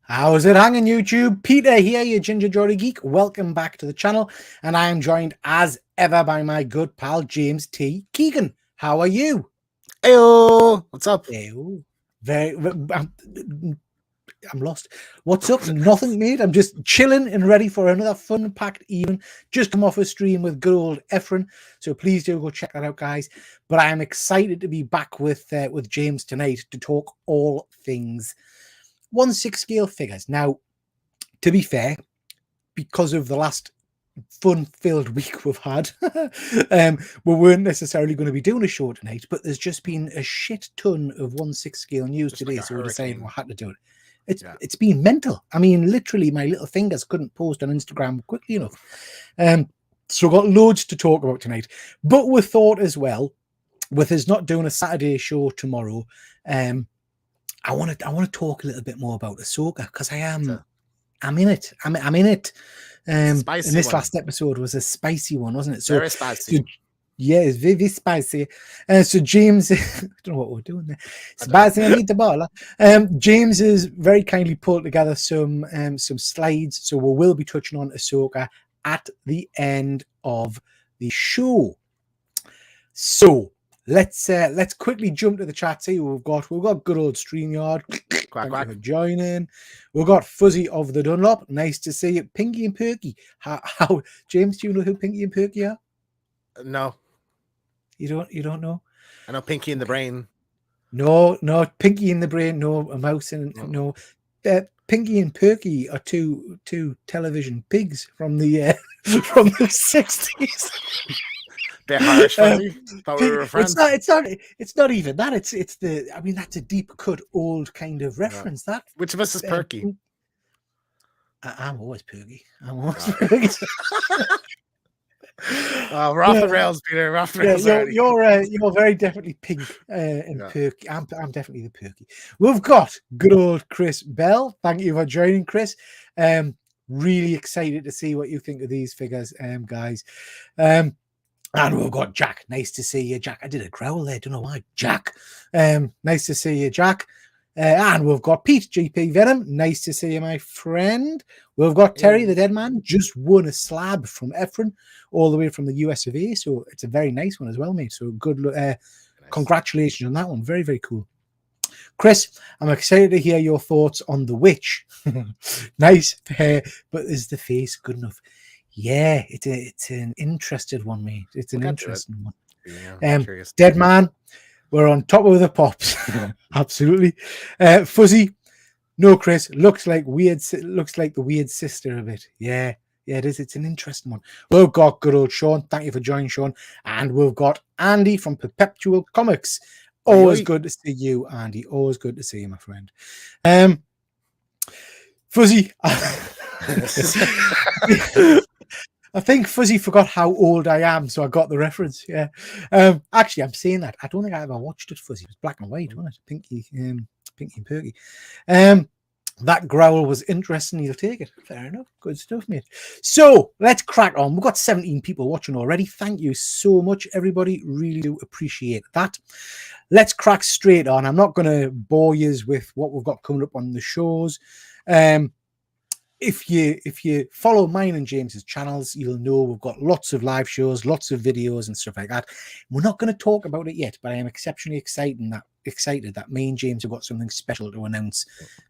How's it hanging, YouTube? Peter here, your Ginger Jolly Geek. Welcome back to the channel, and I am joined as ever by my good pal James T. Keegan. How are you? Heyo, what's up? Ew. I'm lost. What's up? Nothing, mate. I'm just chilling and ready for another fun-packed evening. Just come off a stream with good old Efren, so please do go check that out, guys. But I am excited to be back with James tonight to talk all things 1/6 scale figures. Now, to be fair, because of the last fun-filled week we've had, we weren't necessarily going to be doing a show tonight, but there's just been a shit ton of 1/6 scale news Just today, like a so we decided we hurricane. had to do it. It's been mental. I mean, literally, my little fingers couldn't post on Instagram quickly enough. So we've got loads to talk about tonight. But we thought as well, with us not doing a Saturday show tomorrow, I want to talk a little bit more about Ahsoka because I'm in it. I'm in it. And Spicy this one. last episode was a spicy one, wasn't it? Very spicy. Yeah, it's very spicy. So James, I don't know what we're doing there. Spicy and meatball. James has very kindly pulled together some slides, so we will be touching on Ahsoka at the end of the show. So let's quickly jump to the chat. See what we've got. We've got good old StreamYard. Quack, Thank quack. you for joining. We've got Fuzzy of the Dunlop. Nice to see you. Pinky and Perky. How James, do you know who Pinky and Perky are? No, You don't know? I know Pinky in the Brain. No, Pinky in the Brain. No, a mouse and no. Pinky and Perky are two television pigs from the from the 60s. Bit harsh, Fuzzy. Thought we were friends. It's not even that. It's the. I mean, that's a deep cut, old kind of reference. That Which of us is Perky? I'm always Perky. I'm always Perky. We're off the rails, Peter. We're off the rails. You're very definitely pink and Perky. I'm definitely the Perky. We've got good old Chris Bell. Thank you for joining, Chris. Really excited to see what you think of these figures, guys. And we've got Jack. Nice to see you, Jack. I did a growl there. Don't know why. Jack. Nice to see you, Jack. And we've got Pete, GP Venom. Nice to see you, my friend. We've got Terry, the dead man. Just won a slab from Efren, all the way from the US of A. So it's a very nice one as well, mate. So good. Nice. Congratulations on that one. Very, very cool. Chris, I'm excited to hear your thoughts on the witch. Nice hair, but is the face good enough? Yeah, it's an interested one, mate. It's an interesting one. Yeah, dead man, we're on top of the pops. Absolutely. Fuzzy, no, Chris, looks like the weird sister a bit. Yeah, it is. It's an interesting one. We've got good old Sean. Thank you for joining, Sean. And we've got Andy from Perpetual Comics. Always good to see you, Andy. Always good to see you, my friend. Fuzzy. I think Fuzzy forgot how old I am, so I got the reference. Yeah. Actually, I'm saying that. I don't think I ever watched it, Fuzzy. It was black and white, wasn't it? Pinky and Perky. That growl was interesting. You'll take it. Fair enough. Good stuff, mate. So let's crack on. We've got 17 people watching already. Thank you so much, everybody. Really do appreciate that. Let's crack straight on. I'm not going to bore you with what we've got coming up on the shows. If you follow mine and James's channels, you'll know we've got lots of live shows, lots of videos and stuff like that. We're not going to talk about it yet, but I am exceptionally excited that me and James have got something special to announce.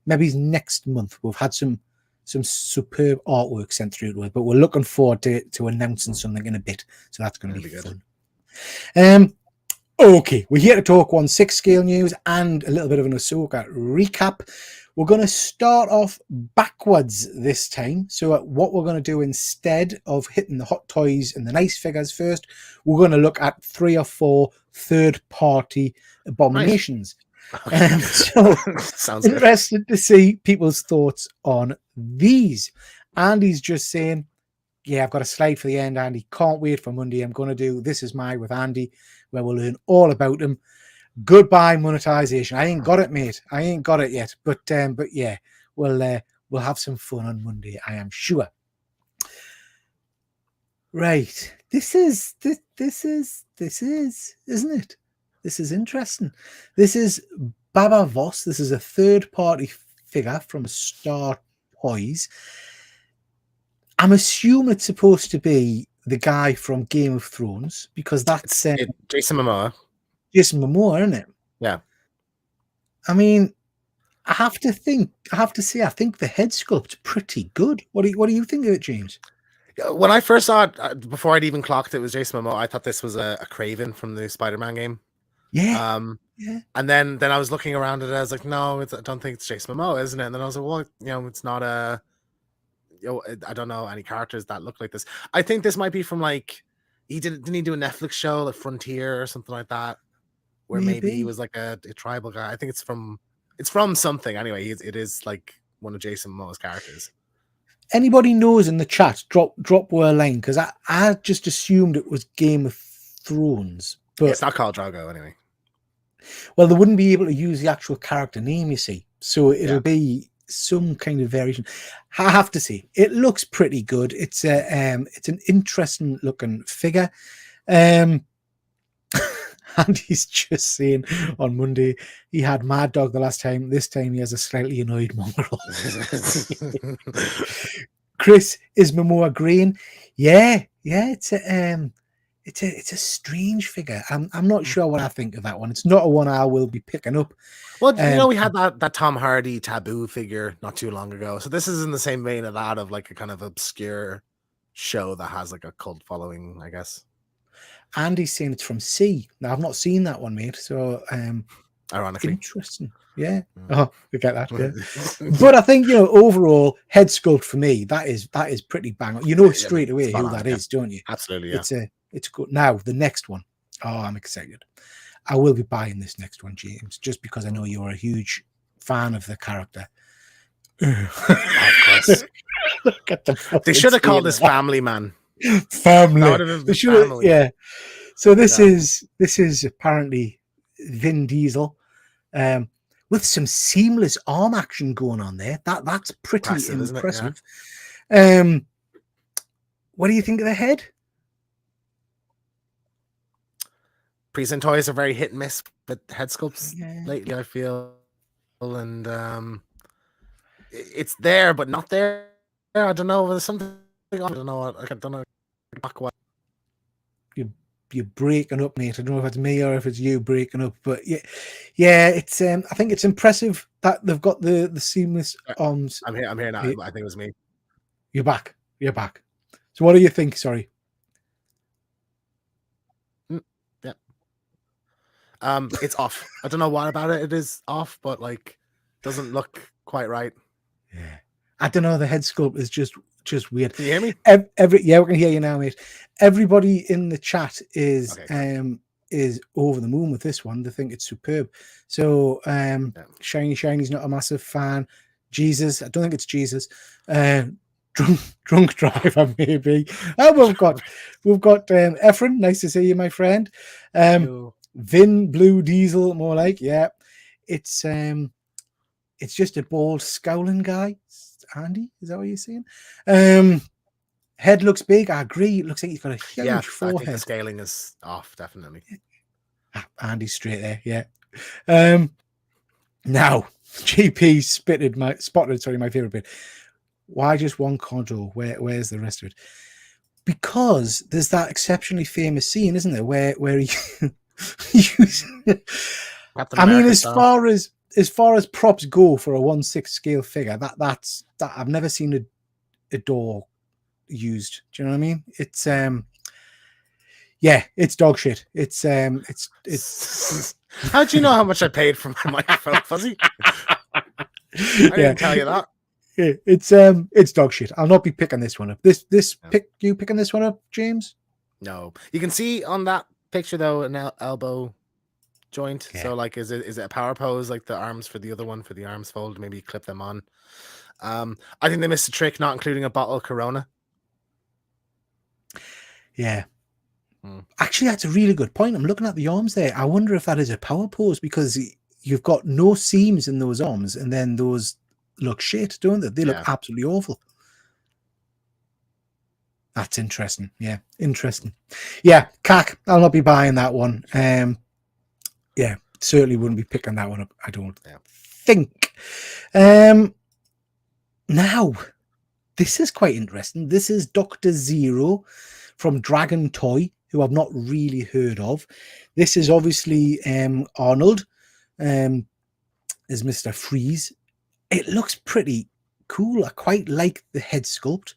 Maybe next month. We've had some superb artwork sent through to us, but we're looking forward to announcing something in a bit. So that's going to be fun. Okay, we're here to talk 1/6 scale news and a little bit of an Ahsoka recap. We're going to start off backwards this time. So what we're going to do, instead of hitting the hot toys and the nice figures first, we're going to look at 3 or 4 third-party abominations. Nice. So sounds interested to see people's thoughts on these. Andy's just saying, yeah, I've got a slide for the end, Andy. Can't wait for Monday. I'm going to do This Is My with Andy, where we'll learn all about him. Goodbye monetization. I ain't got it, mate. I ain't got it yet. But yeah, we'll have some fun on Monday, I am sure. Right. This is, isn't it? This is interesting. This is Baba Voss. This is a third-party figure from Star Toys. I'm assuming it's supposed to be the guy from Game of Thrones because that's Jason Momoa. Jason Momoa, isn't it? Yeah. I mean, I have to say, I think the head sculpt's pretty good. What do you think of it, James? When I first saw it, before I'd even clocked it was Jason Momoa, I thought this was a Craven from the Spider-Man game. Yeah. Yeah. And then I was looking around at it. I was like, no, I don't think it's Jason Momoa, isn't it? And then I was like, well, it's not a. I don't know any characters that look like this. I think this might be from like didn't he do a Netflix show like Frontier or something like that, where maybe he was like a tribal guy. I think it's from something anyway. It is like one of Jason Momoa's characters. Anybody knows in the chat, drop a line because I just assumed it was Game of Thrones, but it's not called Drogo anyway. Well, they wouldn't be able to use the actual character name, you see, so it'll be some kind of variation. I have to say, it looks pretty good. It's an interesting looking figure. And he's just saying on Monday he had Mad Dog the last time. This time he has a slightly annoyed mongrel. Chris, is Momoa green? Yeah, it's a strange figure. I'm not sure what I think of that one. It's not a one I will be picking up. Well, we had that Tom Hardy Taboo figure not too long ago. So this is in the same vein of that, of like a kind of obscure show that has like a cult following, I guess. Andy's saying it's from C. Now I've not seen that one, mate. So ironically, interesting. Yeah. Oh, we get that. Yeah. But I think overall head sculpt for me that is pretty bang on. You know straight away who that is, don't you? Absolutely. Yeah. It's good. Now the next one. Oh, I'm excited. I will be buying this next one, James, just because I know you're a huge fan of the character. Of course. Look at they should have called this Family Man. Family. They should have, yeah. So this is apparently Vin Diesel, with some seamless arm action going on there. That's pretty impressive. Yeah. What do you think of the head? Present toys are very hit and miss, but head sculpts lately, I feel, and it's there but not there. I don't know. There's something. I don't know. I don't know. You're breaking up, mate. I don't know if it's me or if it's you breaking up, but yeah. It's I think it's impressive that they've got the seamless arms. I'm here now. I think it was me. You're back. So what do you think? Sorry. It's off. I don't know what about it. It is off, but like doesn't look quite right. Yeah, I don't know. The head sculpt is just weird. Can you hear me? Yeah, we can hear you now, mate. Everybody in the chat is over the moon with this one. They think it's superb. So Shiny's not a massive fan. Jesus, I don't think it's Jesus. Drunk driver maybe. Oh, we've got Efren. Nice to see you, my friend. Vin Blue Diesel, more like, yeah. It's just a bald scowling guy. Andy, is that what you're saying? Head looks big. I agree. It looks like he's got a huge forehead. I think the scaling is off, definitely. Andy's straight there, yeah. Now GP spotted my favorite bit. Why just one control? Where's the rest of it? Because there's that exceptionally famous scene, isn't there, where he I mean, as far as props go for a 1/6 scale figure, that's I've never seen a door used. Do you know what I mean? It's it's dog shit. It's How do you know how much I paid for my microphone, Fuzzy? I didn't tell you that. It's dog shit. I'll not be picking this one up. You picking this one up, James? No. You can see on that picture though an elbow joint. Yeah. So like, is it a power pose like the arms for the other one for the arms fold? Maybe clip them on. I think they missed a trick not including a bottle of Corona. Yeah. Actually, that's a really good point. I'm looking at the arms there. I wonder if that is a power pose because you've got no seams in those arms, and then those look shit, don't they? They look absolutely awful. That's interesting. Yeah, interesting. Yeah, CAC. I'll not be buying that one. Yeah, certainly wouldn't be picking that one up. I don't think. Now, this is quite interesting. This is Dr. Zero from Dragon Toy, who I've not really heard of. This is obviously Arnold as Mr. Freeze. It looks pretty cool. I quite like the head sculpt.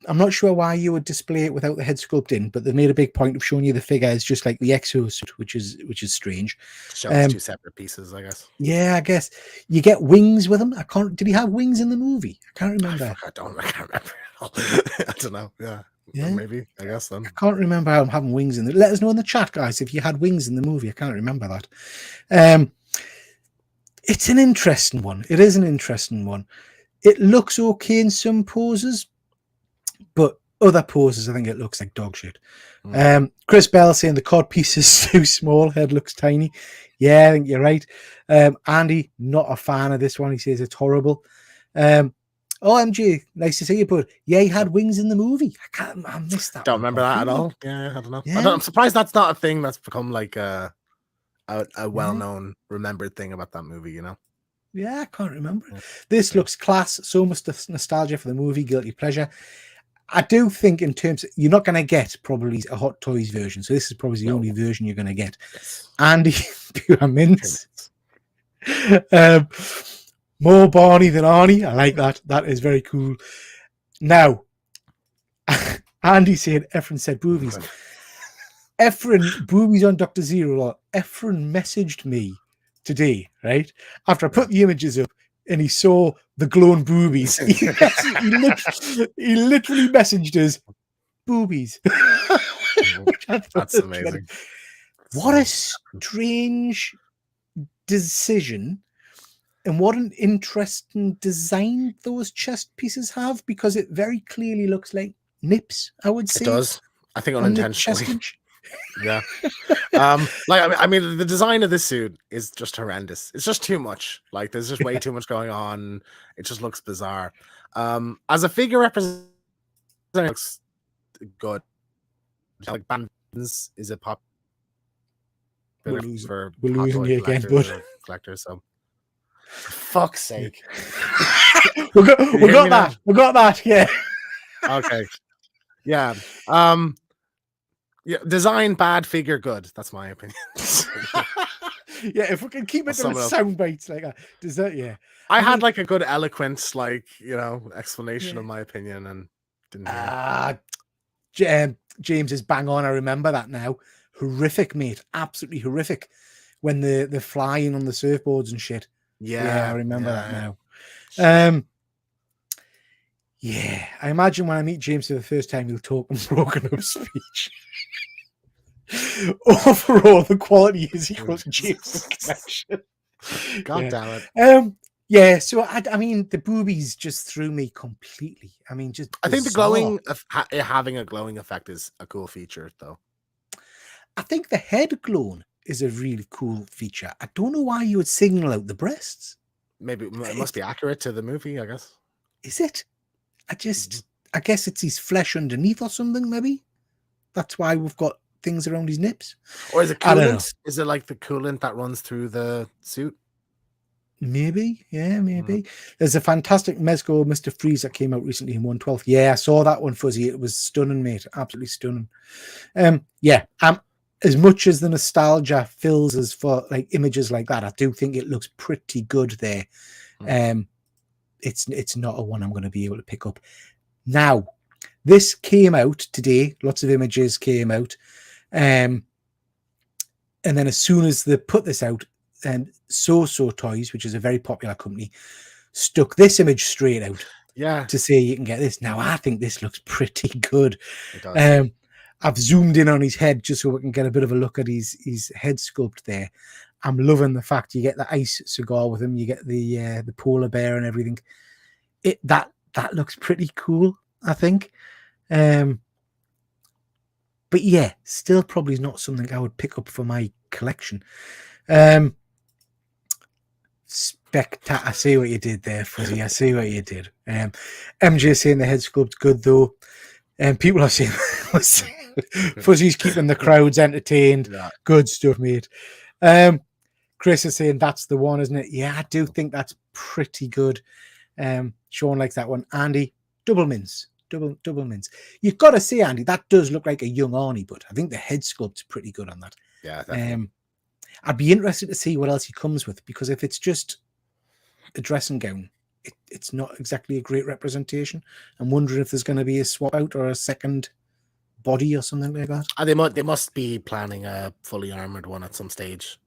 I'm not sure why you would display it without the head sculpt in, but they made a big point of showing you the figure is just like the exosuit, which is strange. Show it's two separate pieces, I guess. Yeah, I guess you get wings with him. Did he have wings in the movie? I can't remember. I can't remember. I don't know. Yeah, maybe. I guess then. I can't remember him having wings in the. Let us know in the chat, guys, if you had wings in the movie. I can't remember that. It's an interesting one. It is an interesting one. It looks okay in some poses, but other poses, I think it looks like dog shit. Chris Bell saying the cod piece is too small, head looks tiny. Yeah, I think you're right. Andy, not a fan of this one. He says it's horrible. OMG, nice to see you, but yeah, he had wings in the movie. I missed that. Don't remember that at all. Yeah, I don't know. Yeah. I'm surprised that's not a thing that's become like a well-known, remembered thing about that movie, you know? Yeah, I can't remember. Yeah. This looks class. So much nostalgia for the movie, guilty pleasure. I do think in terms of, you're not going to get probably a Hot Toys version. So this is probably the only version you're going to get. Yes. Andy, pure mints. More Barney than Arnie. I like that. That is very cool. Now, Andy said, Efren said boobies. Efren, boobies on Dr. Zero. Efren messaged me today, right? After I put the images up and he saw the glowing boobies. He literally messaged us, boobies. That's amazing. What a strange decision. And what an interesting design those chest pieces have, because it very clearly looks like nips, I would say. It does. I think unintentionally. Yeah. I mean, the design of this suit is just horrendous. It's just too much. Like, there's just way too much going on. It just looks bizarre. As a figure representation, it looks good. Like, bands is a pop. We're losing you again, bud. Collectors, so. For fuck's sake. we got that. We got that. Yeah. Okay. Yeah. Yeah. Design bad, figure good. That's my opinion. Yeah. If we can keep it to sound bites like that, does that? Yeah. I had like a good eloquent, explanation of my opinion, and didn't. James is bang on. I remember that now. Horrific, mate. Absolutely horrific. When they're flying on the surfboards and shit. Yeah, I remember that now. Yeah, I imagine when I meet James for the first time, he'll talk in broken up speech. Overall, the quality is equal to James' connection. God damn it. Yeah, so I mean, the boobies just threw me completely. I mean, just I think the glowing, having a glowing effect is a cool feature, though. I think the head glowing is a really cool feature. I don't know why you would signal out the breasts. Maybe it must be accurate to the movie, I guess. Is it? I guess it's his flesh underneath or something, maybe. That's why we've got things around his nips. Or is it coolant? Is it like the coolant that runs through the suit? Maybe, yeah, maybe. There's a fantastic Mezco Mr. Freeze that came out recently in 1/12. Yeah, I saw that one, Fuzzy. It was stunning, mate. Absolutely stunning. As much as the nostalgia fills us for like images like that, I do think it looks pretty good there. It's not a one I'm going to be able to pick up. Now, this came out today. Lots of images came out. And then as soon as they put this out, So Toys, which is a very popular company, stuck this image straight out. Yeah. To say you can get this. Now, I think this looks pretty good. It does. I've zoomed in on his head just so we can get a bit of a look at his head sculpt there. I'm loving the fact you get the ice cigar with him. You get the polar bear and everything. That looks pretty cool, I think. But yeah, still probably not something I would pick up for my collection. Spectacular. I see what you did there, Fuzzy. I see what you did. MJ saying the head sculpt's good though. And people are saying Fuzzy's keeping the crowds entertained. Yeah. Good stuff, mate. Chris is saying that's the one, isn't it? Yeah, I do think that's pretty good. Sean likes that one. Andy, double mince. Double mince. You've got to say, Andy, that does look like a young Arnie, but I think the head sculpt's pretty good on that. Yeah, definitely. I'd be interested to see what else he comes with, because if it's just a dressing gown, it's not exactly a great representation. I'm wondering if there's going to be a swap out or a second body or something like that. They must be planning a fully armored one at some stage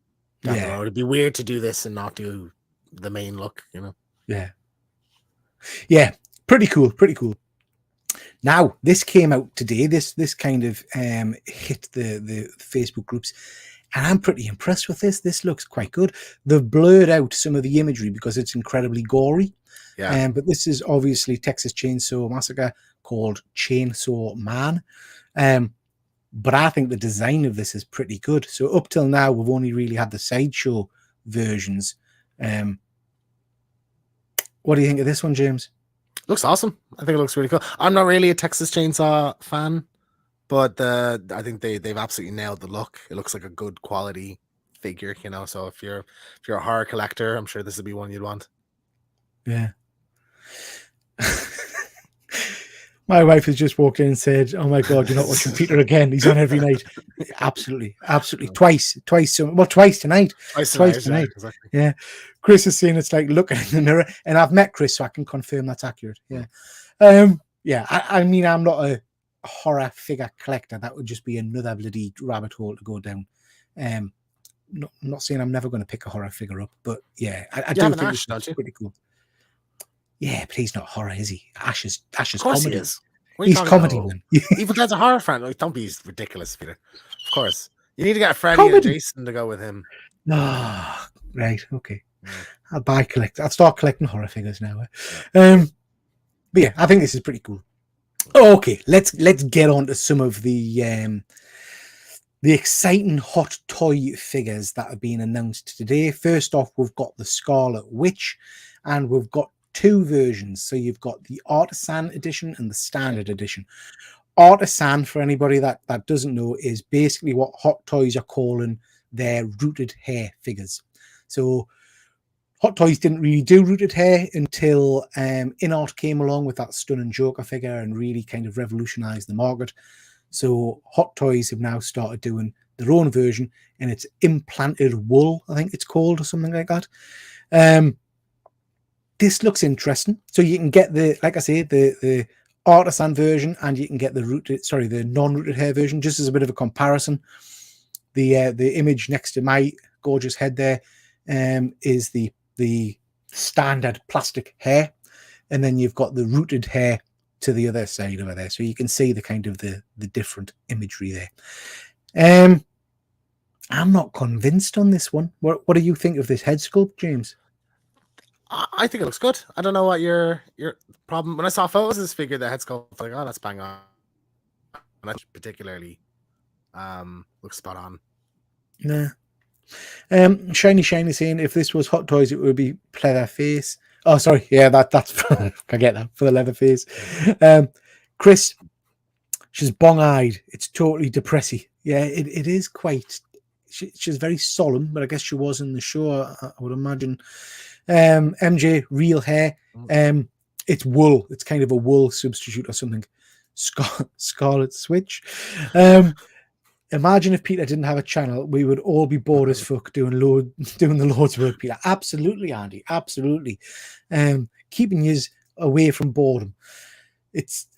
down the road. It'd be weird to do this and not do the main look, you know. Yeah, pretty cool. Now, this came out today. This kind of hit the Facebook groups, and I'm pretty impressed with this. This looks quite good. They've blurred out some of the imagery because it's incredibly gory. Yeah. But this is obviously Texas Chainsaw Massacre, called Chainsaw Man. But I think the design of this is pretty good. So up till now, we've only really had the sideshow versions. What do you think of this one, James? Looks awesome. I think it looks really cool. I'm not really a Texas Chainsaw fan, but I think they've absolutely nailed the look. It looks like a good quality figure, you know. So if you're a horror collector, I'm sure this would be one you'd want. Yeah. My wife has just walked in and said, "Oh my God, you're not watching Peter again. He's on every night." Absolutely. Twice tonight. Twice tonight. Yeah, exactly. Yeah. Chris is saying it's like looking in the mirror, and I've met Chris, so I can confirm that's accurate. Yeah. I mean, I'm not a horror figure collector. That would just be another bloody rabbit hole to go down. Not saying I'm never going to pick a horror figure up, but yeah, I do think it's pretty cool. Yeah, but he's not horror, is he? Ash is comedy. He is. He's comedy, man. Even as a horror fan, like, don't be ridiculous, Peter. Of course, you need to get Freddy or Jason to go with him. Ah, right, okay. Yeah. I'll start collecting horror figures now. But yeah, I think this is pretty cool. Okay, let's get on to some of the exciting hot toy figures that have been announced today. First off, we've got the Scarlet Witch, and we've got two versions. So you've got the Artisan edition and the standard edition. Artisan, for anybody that doesn't know, is basically what Hot Toys are calling their rooted hair figures. So Hot Toys didn't really do rooted hair until InArt came along with that stunning Joker figure and really kind of revolutionized the market. So Hot Toys have now started doing their own version, and it's implanted wool, I think it's called, or something like that. This looks interesting. So you can get the Artisan version, and you can get the non-rooted hair version, just as a bit of a comparison. The image next to my gorgeous head there is the standard plastic hair, and then you've got the rooted hair to the other side over there, so you can see the kind of the different imagery there. I'm not convinced on this one. What do you think of this head sculpt, James? I think it looks good. I don't know what your problem. When I saw photos of this figure, the head sculpt, I was like, oh, that's bang on. And that particularly looks spot on. Nah. Shiny saying if this was Hot Toys, it would be leather face. Oh, sorry. Yeah, that's I get that for the leather face. Chris, she's bong-eyed. It's totally depressing. Yeah, it is quite. She's very solemn, but I guess she was in the show, I would imagine. MJ, real hair. It's wool. It's kind of a wool substitute or something. Scarlet Switch. Imagine if Peter didn't have a channel, we would all be bored as fuck doing the Lord's work, Peter. Absolutely, Andy. Absolutely. Keeping you away from boredom.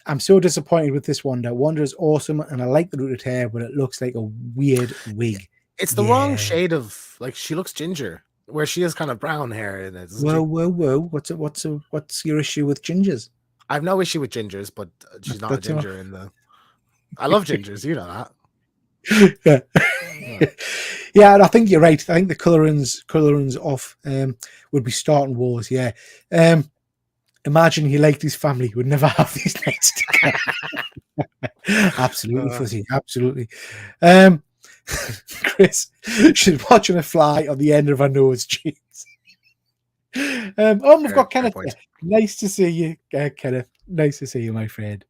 I'm so disappointed with this Wanda. Wanda is awesome, and I like the rooted hair, but it looks like a weird wig. It's the wrong shade of, like, she looks ginger, where she has kind of brown hair in it. Whoa. What's your issue with gingers? I have no issue with gingers, but she's not a ginger in the. I love gingers, you know that. Yeah, I think you're right. I think the colorings off would be starting wars. Yeah. Imagine he liked his family, would never have these nights together. Absolutely, Fuzzy. Absolutely. Chris, she's watching a fly on the end of her nose, James. We've got Kenneth. Nice to see you, Kenneth. Nice to see you, my friend.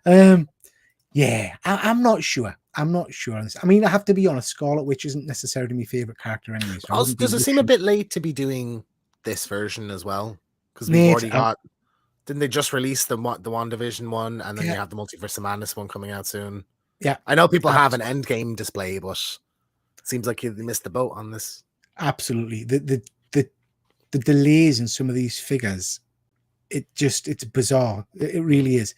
Yeah, I'm not sure. I'm not sure on this. I mean, I have to be honest, Scarlet Witch isn't necessarily my favorite character anyway. So Also, does it seem a bit late to be doing this version as well? Because we've already got. Didn't they just release the WandaVision one, and then you have the Multiverse of Madness one coming out soon? Yeah, I know people have an Endgame display, but it seems like you missed the boat on this. Absolutely, the delays in some of these figures, it's bizarre. It really is.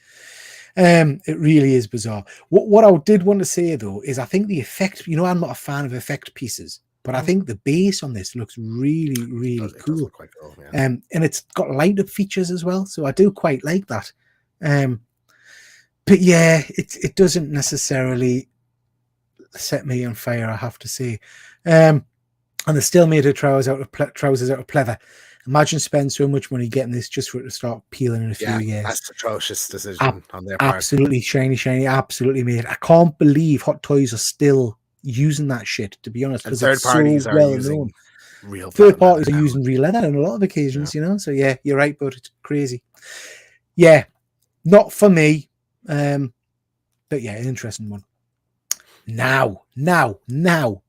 It really is bizarre. What I did want to say though is I think the effect. You know, I'm not a fan of effect pieces, but I think the base on this looks really, really cool. It does look quite cool, yeah. And it's got light up features as well, so I do quite like that. But yeah, it doesn't necessarily set me on fire, I have to say. And they still made her trousers out of pleather. Imagine spending so much money getting this just for it to start peeling in a few years. That's an atrocious decision on their part. Absolutely shiny, absolutely, mate. I can't believe Hot Toys are still using that shit, to be honest, because third parties are using real third parties are using real leather on a lot of occasions, you know. So yeah, you're right, but it's crazy. Yeah, not for me. But yeah, an interesting one. Now,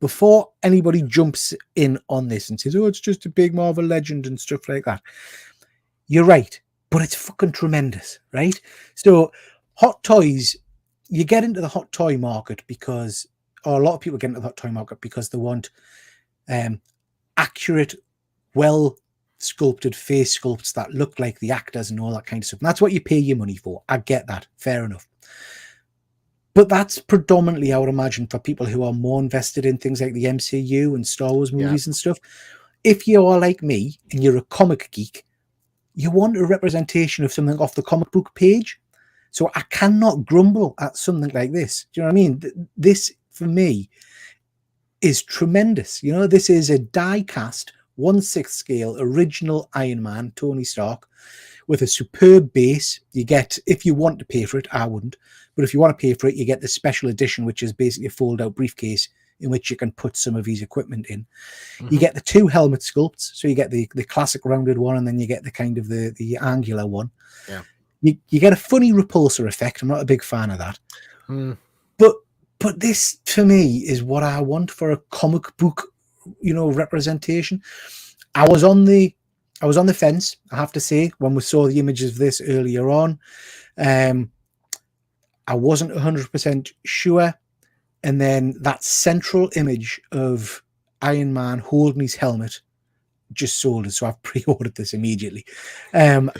before anybody jumps in on this and says, oh, it's just a big Marvel legend and stuff like that, you're right, but it's fucking tremendous, right? So Hot Toys, you get into the hot toy market because, or a lot of people get into the hot toy market because they want accurate, well sculpted face sculpts that look like the actors and all that kind of stuff. And that's what you pay your money for. I get that. Fair enough. But that's predominantly, I would imagine, for people who are more invested in things like the MCU and Star Wars movies and stuff. If you are like me and you're a comic geek, you want a representation of something off the comic book page. So I cannot grumble at something like this. Do you know what I mean? This, for me, is tremendous. You know, this is a die-cast, 1/6 scale, original Iron Man, Tony Stark, with a superb base. You get, if you want to pay for it, I wouldn't, but if you want to pay for it, you get the special edition, which is basically a fold-out briefcase in which you can put some of his equipment in. You get the 2 helmet sculpts, so you get the classic rounded one, and then you get the kind of the angular one. Yeah, you get a funny repulsor effect. I'm not a big fan of that, but this for me is what I want for a comic book, you know, representation. I was on the fence, I have to say, when we saw the images of this earlier on. I wasn't 100% sure. And then that central image of Iron Man holding his helmet just sold it. So I've pre-ordered this immediately. I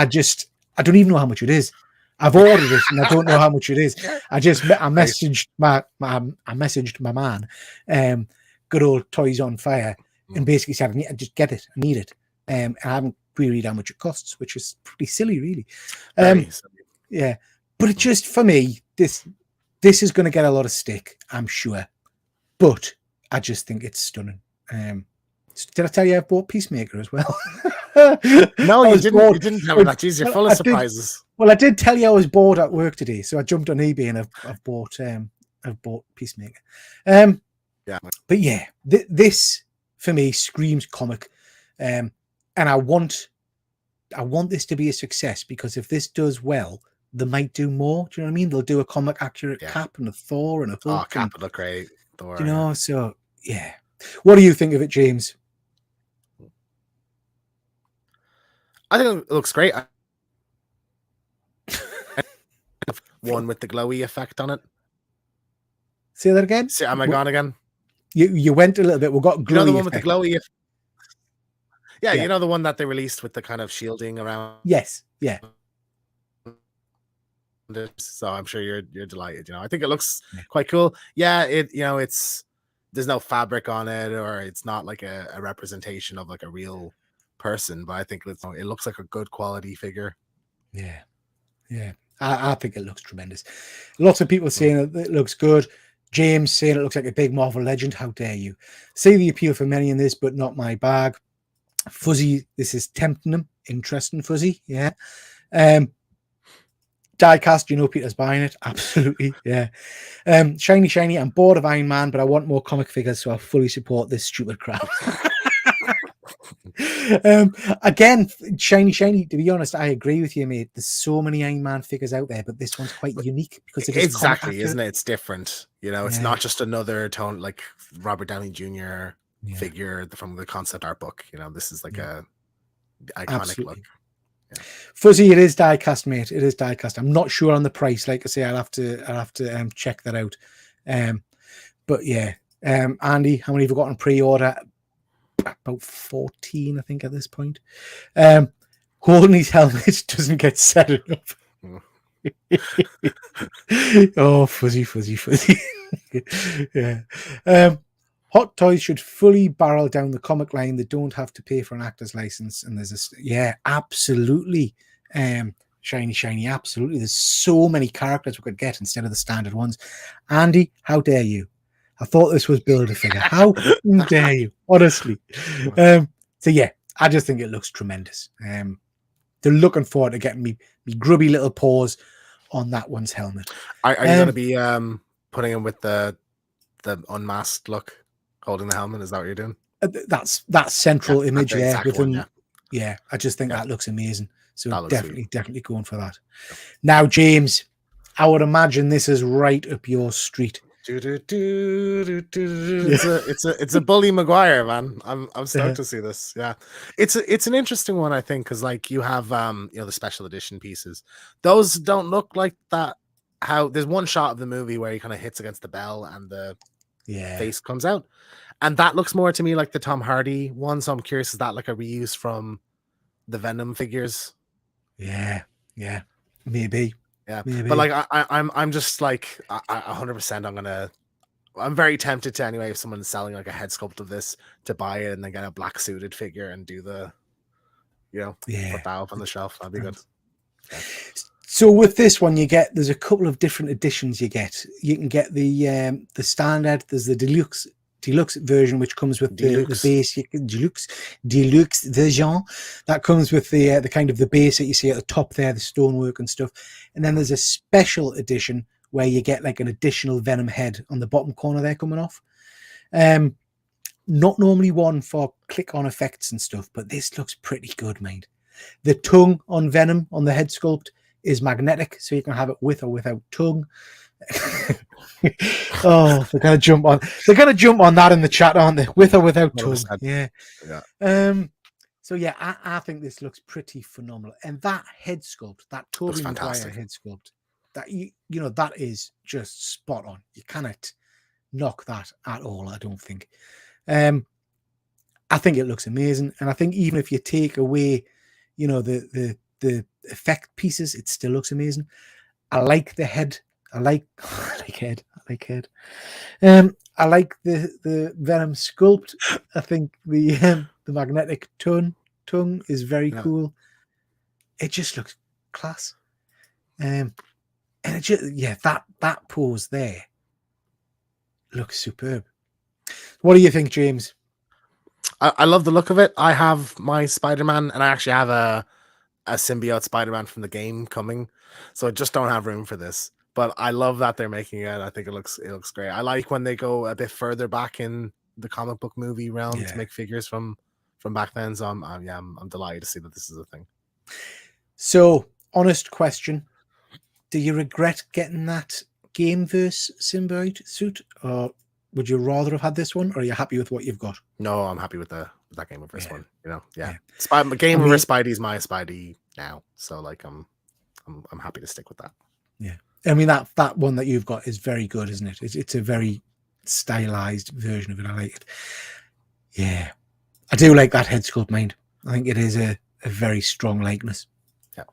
don't even know how much it is. I've ordered it and I don't know how much it is. I messaged my man, good old Toys on Fire, and basically said, I just get it. I need it. I haven't queried how much it costs, which is pretty silly, really. Yeah, but it just, for me, this is going to get a lot of stick, I'm sure. But I just think it's stunning. Did I tell you I've bought Peacemaker as well? No, you didn't. You didn't tell me that. Jeez, you're full of surprises. I did tell you I was bored at work today, so I jumped on eBay and I've bought Peacemaker. But yeah, this for me screams comic, and I want this to be a success, because if this does well, they might do more. Do you know what I mean? They'll do a comic accurate Cap and a Thor and a Hulk. Oh, Cap would look great. Thor. You know, so yeah. What do you think of it, James? I think it looks great. One with the glowy effect on it. Say that again. Am I gone again? You went a little bit. We've got glowy. You know the one effect. with the glowy effect? Yeah, you know the one that they released with the kind of shielding around. Yes. Yeah. So I'm sure you're delighted. You know, I think it looks quite cool. Yeah, there's no fabric on it, or it's not like a representation of like a real person, but I think it looks like a good quality figure. Yeah. I think it looks tremendous. Lots of people saying it looks good. James saying it looks like a big Marvel legend. How dare you? See the appeal for many in this, but not my bag. Fuzzy, this is tempting him. Interesting, Fuzzy. Yeah. Diecast, you know Peter's buying it. Absolutely. Yeah. Shiny. I'm bored of Iron Man, but I want more comic figures, so I fully support this stupid crap. Again, shiny. To be honest, I agree with you, mate. There's so many Iron Man figures out there, but this one's quite unique because it is comic Exactly, accurate. isn't it? It's different. You know, it's Yeah, not just another tone like Robert Downey Jr. yeah, figure from the concept art book. You know, this is like yeah, a iconic look. absolutely. Yeah. Fuzzy, it is die cast, mate. It is die cast. I'm not sure on the price. Like I say, I'll have to check that out. But yeah, Andy, how many have you got on pre-order? About 14, I think, at this point. Holding his helmet doesn't get set enough. Oh, fuzzy. Yeah. Hot Toys should fully barrel down the comic line. They don't have to pay for an actor's license. And there's absolutely. Shiny, absolutely. There's so many characters we could get instead of the standard ones. Andy, how dare you? I thought this was Build-A-Figure. How dare you? Honestly. So yeah, I just think it looks tremendous. They're looking forward to getting me grubby little paws on that one's helmet. Are you going to be putting him with the unmasked look, holding the helmet? Is that what you're doing? That's that central image there with him. Yeah, I just think that looks amazing. So definitely going for that. Yeah. Now, James, I would imagine this is right up your street. It's a Bully Maguire, man. I'm stoked to see this. Yeah, it's an interesting one, I think, because like you have the special edition pieces. Those don't look like that. How there's one shot of the movie where he kind of hits against the bell and the face comes out, and that looks more to me like the Tom Hardy one. So I'm curious, is that like a reuse from the Venom figures? Yeah, maybe. Yeah, maybe. But like I'm just like 100%. I'm very tempted to anyway. If someone's selling like a head sculpt of this, to buy it and then get a black suited figure and do the, put that up on the shelf. That'd be good. Yeah. So with this one, there's a couple of different editions. You can get the standard. There's the deluxe version, which comes with the base. Deluxe version that comes with the kind of the base that you see at the top there, the stonework and stuff. And then there's a special edition where you get like an additional Venom head on the bottom corner there coming off. Not normally one for click-on effects and stuff, but this looks pretty good, mate. The tongue on Venom on the head sculpt is magnetic, so you can have it with or without tongue. Oh, they're gonna jump on that in the chat, aren't they? With or without tongue. Yeah. So yeah, I think this looks pretty phenomenal. And that head sculpt, that Tobey Maguire head sculpt, that that is just spot on. You cannot knock that at all, I don't think. I think it looks amazing. And I think even if you take away, the effect pieces, it still looks amazing. I like the head. I like head. I like the Venom sculpt. I think the magnetic tongue is very cool. It just looks class. And it just, that pose there looks superb. What do you think, James? I love the look of it. I have my Spider-Man, and I actually have a symbiote Spider-Man from the game coming, so I just don't have room for this. But I love that they're making it. I think it looks great. I like when they go a bit further back in the comic book movie realm to make figures from back then. So I'm delighted to see that this is a thing. So, honest question: do you regret getting that Gameverse symbiote suit, or would you rather have had this one, or are you happy with what you've got? No, I'm happy with that Gameverse one. Gameverse Spidey's my Spidey now, so like I'm happy to stick with that. Yeah, I mean that one that you've got is very good, isn't it? It's a very stylized version of it. I like it. Yeah, I do like that head sculpt, mind. I think it is a very strong likeness. Yeah.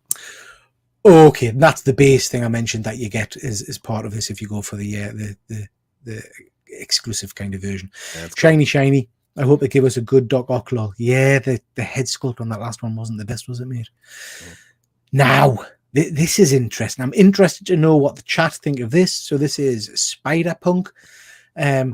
Okay, that's the base thing I mentioned that you get as part of this if you go for the exclusive kind of version. Yeah, shiny. I hope they give us a good Doc Ock. Yeah, the head sculpt on that last one wasn't the best, was it, mate? Yeah. Now, this is interesting. I'm interested to know what the chat think of this. So this is Spider-Punk. The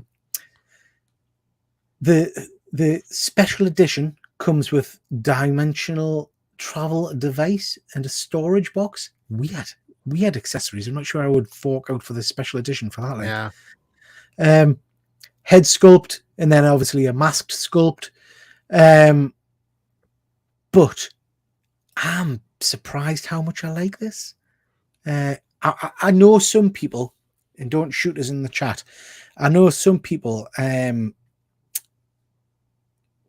special edition comes with dimensional travel device and a storage box. Weird accessories. I'm not sure I would fork out for the special edition for that. Yeah. Head sculpt, and then obviously a masked sculpt. But I'm surprised how much I like this. I know some people, and don't shoot us in the chat, I know some people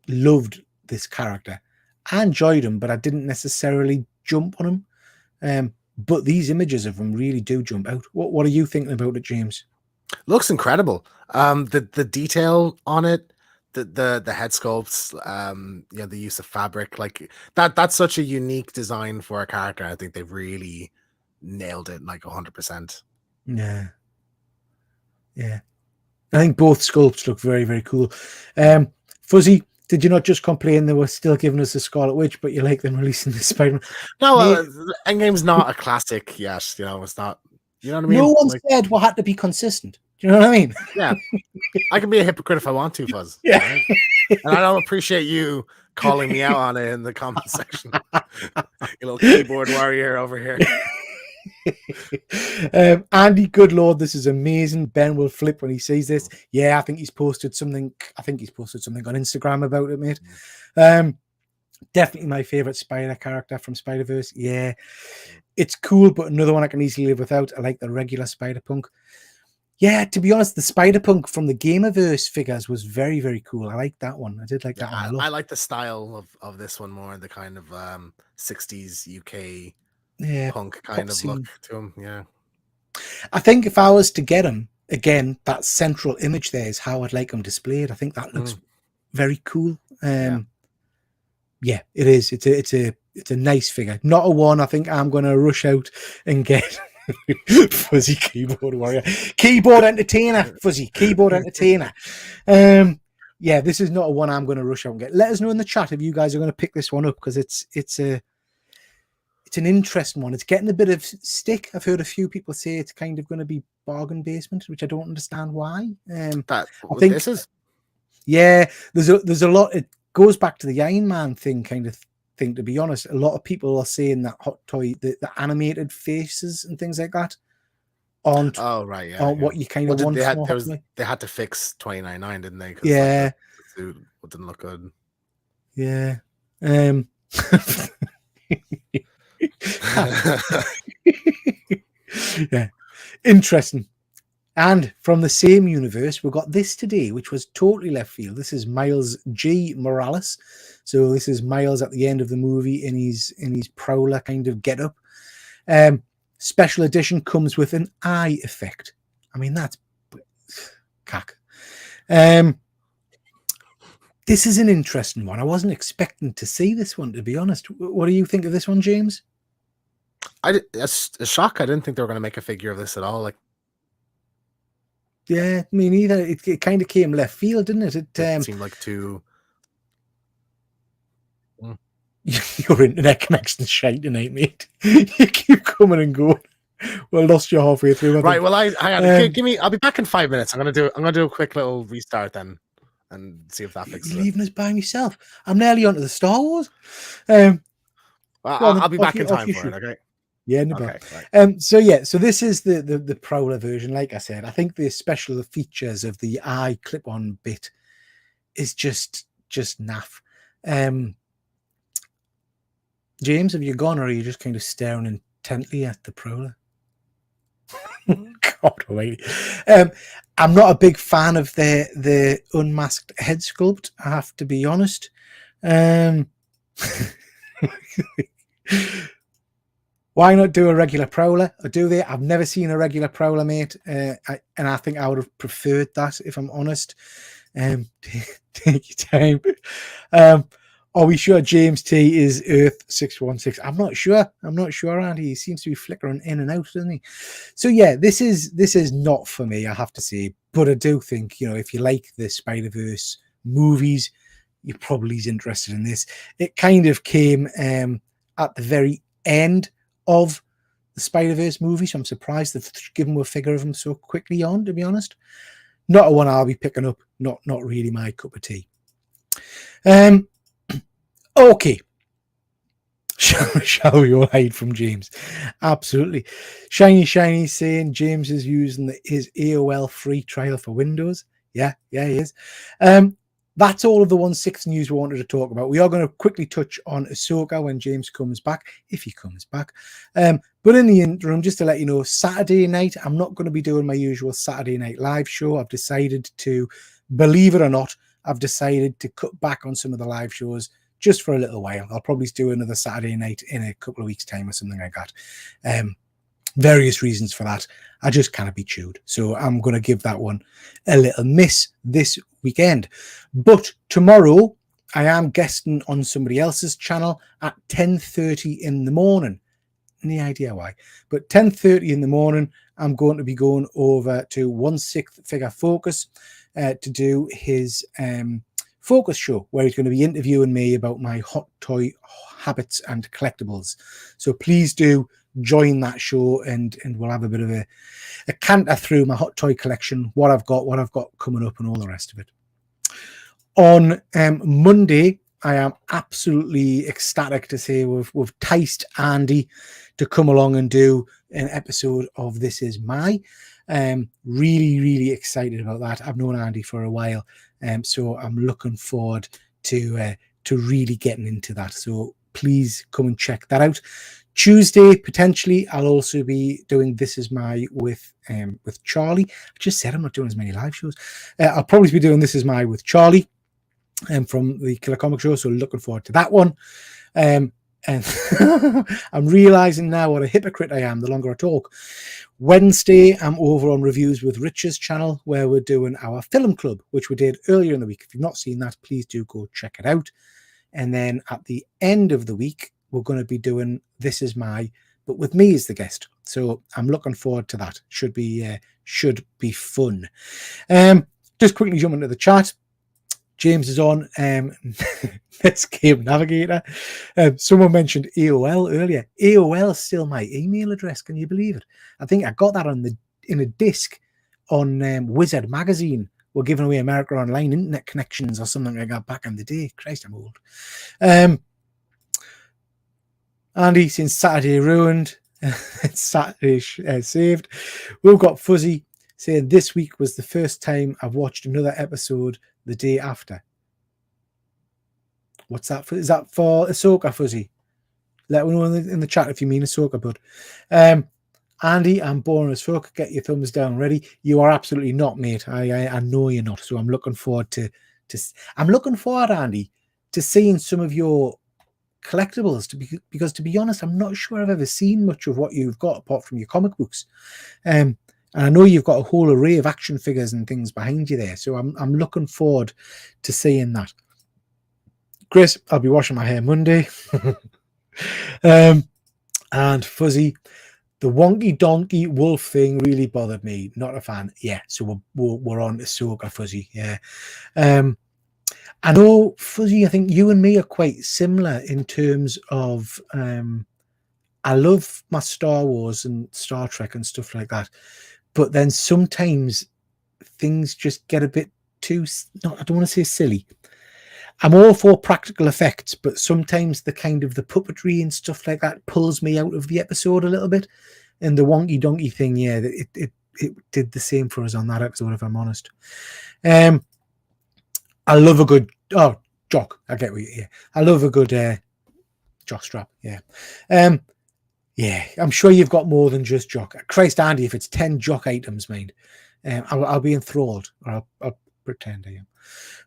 loved this character. I enjoyed him, but I didn't necessarily jump on him. But these images of him really do jump out. What are you thinking about it, James? Looks incredible. The detail on it, the head sculpts, you know, the use of fabric, like that's such a unique design for a character. I think they've really nailed it, like 100%. Yeah. I think both sculpts look very, very cool. Fuzzy, did you not just complain they were still giving us the Scarlet Witch, but you like them releasing the Spider-Man? No, Endgame's not a classic yet. You know, it's not. You know what I mean? No one like, said we had to be consistent. Do you know what I mean? Yeah, I can be a hypocrite if I want to, Fuzz. Yeah, right? And I don't appreciate you calling me out on it in the comment section. You little keyboard warrior over here. Andy, good lord, this is amazing. Ben will flip when he sees this. Yeah, I think he's posted something. I think he's posted something on Instagram about it, mate. Definitely my favorite Spider character from Spider-Verse. Yeah, it's cool, but another one I can easily live without. I like the regular Spider-Punk. Yeah, to be honest, the Spider-Punk from the Gamerverse figures was very, very cool. I like that one. I did like that one a lot. I like the style of this one more, the kind of 60s UK punk kind of look to him. Yeah. I think if I was to get him, again, that central image there is how I'd like him displayed. I think that looks very cool. Yeah, it is. It's a nice figure. Not a one I think I'm going to rush out and get. Fuzzy keyboard warrior, keyboard entertainer, Fuzzy keyboard entertainer. Yeah, this is not a one I'm going to rush out and get. Let us know in the chat if you guys are going to pick this one up, because it's an interesting one. It's getting a bit of stick. I've heard a few people say it's kind of going to be bargain basement, which I don't understand why. I think this is. Yeah, there's a lot. It goes back to the Iron Man thing, kind of thing, to be honest. A lot of people are saying that Hot Toy, the animated faces and things like that aren't what you kind of want. They had to fix 29.9, didn't they? Yeah, the suit didn't look good. Yeah. Yeah, interesting. And from the same universe, we got this today, which was totally left field. This is Miles G. Morales. So this is Miles at the end of the movie in his Prowler kind of getup. Special edition comes with an eye effect. I mean, that's cack. This is an interesting one. I wasn't expecting to see this one, to be honest. What do you think of this one, James? It's a shock. I didn't think they were going to make a figure of this at all. Like, yeah, me neither. It kind of came left field, didn't it? It seemed like too. Your internet connection's shite tonight, mate. You keep coming and going. Well, lost you halfway through. Right. Well, give me. I'll be back in 5 minutes. I'm gonna do a quick little restart then, and see if that fixes it. You're leaving us by myself. I'm nearly onto the Star Wars. I'll be back in time for it. Okay. Yeah, no problem. Right. So this is the Prowler version. Like I said, I think the special features of the eye clip-on bit is just naff. James, have you gone, or are you just kind of staring intently at the Prowler? God almighty. I'm not a big fan of the unmasked head sculpt, I have to be honest. Why not do a regular Prowler? Or do they? I've never seen a regular Prowler, mate. And I think I would have preferred that, if I'm honest. Take your time. Are we sure James T is Earth 616? I'm not sure. Andy. He seems to be flickering in and out, doesn't he? So yeah, this is not for me, I have to say. But I do think, if you like the Spider-Verse movies, you're probably interested in this. It kind of came at the very end of the Spider-Verse movie, so I'm surprised they've given a figure of him so quickly on, to be honest. Not a one I'll be picking up. Not really my cup of tea. Okay. Shall we all hide from James? Absolutely. Shiny saying James is using his AOL free trial for Windows. Yeah, he is. that's all of the 1/6 news we wanted to talk about. We are going to quickly touch on Ahsoka when James comes back, if he comes back. But in the interim, just to let you know, Saturday night, I'm not going to be doing my usual Saturday night live show. I've decided to, believe it or not, I've decided to cut back on some of the live shows just for a little while. I'll probably do another Saturday night in a couple of weeks' time or something like that. Various reasons for that. I just cannot be chewed. So I'm going to give that one a little miss this weekend. But tomorrow, I am guesting on somebody else's channel at 10:30 in the morning. Any idea why? But 10:30 in the morning, I'm going to be going over to 1/6 Figure Focus to do his focus show, where he's going to be interviewing me about my hot toy habits and collectibles. So please do join that show, and we'll have a bit of a canter through my hot toy collection, what I've got coming up, and all the rest of it. On Monday, I am absolutely ecstatic to say we've ticed Andy to come along and do an episode of This Is My. Really excited about that. I've known Andy for a while, so I'm looking forward to really getting into that. So please come and check that out. Tuesday, potentially, I'll also be doing This Is My with Charlie. I just said I'm not doing as many live shows. I'll probably be doing This Is My with Charlie from the Killer Comic Show, so looking forward to that one. And I'm realizing now what a hypocrite I am the longer I talk. Wednesday, I'm over on Reviews with Rich's channel, where we're doing our film club, which we did earlier in the week. If you've not seen that, please do go check it out. And then at the end of the week, we're going to be doing This Is My, but with me as the guest. So I'm looking forward to that. Should be fun. Just quickly jump into the chat. James is on Netscape Navigator. Someone mentioned AOL earlier. AOL is still my email address. Can you believe it? I think I got that in a disc on Wizard magazine. We're giving away America Online internet connections or something like that back in the day. Christ, I'm old. Andy, since Saturday ruined, Saturday saved. We've got Fuzzy saying this week was the first time I've watched another episode the day after. What's that for? Is that for Ahsoka, Fuzzy? Let me know in the chat if you mean Ahsoka, bud. Andy, I'm boring as fuck. Get your thumbs down ready. You are absolutely not, mate. I know you're not. So I'm looking forward to I'm looking forward, Andy, to seeing some of your collectibles, because to be honest, I'm not sure I've ever seen much of what you've got apart from your comic books. And I know you've got a whole array of action figures and things behind you there. So I'm looking forward to seeing that. Chris, I'll be washing my hair Monday. And Fuzzy, the wonky donkey wolf thing really bothered me. Not a fan. Yeah, so we're on Ahsoka, Fuzzy. Yeah. I know, Fuzzy, I think you and me are quite similar in terms of I love my Star Wars and Star Trek and stuff like that. But then sometimes things just get a bit too, I don't want to say silly. I'm all for practical effects, but sometimes the kind of the puppetry and stuff like that pulls me out of the episode a little bit. And the wonky donkey thing, yeah, it did the same for us on that episode, if I'm honest. I love a good jock. I get what you. Yeah, I love a good jock strap. Yeah, yeah. I'm sure you've got more than just jock. Christ, Andy, if it's 10 jock items, mate, I'll be enthralled, or I'll pretend I am.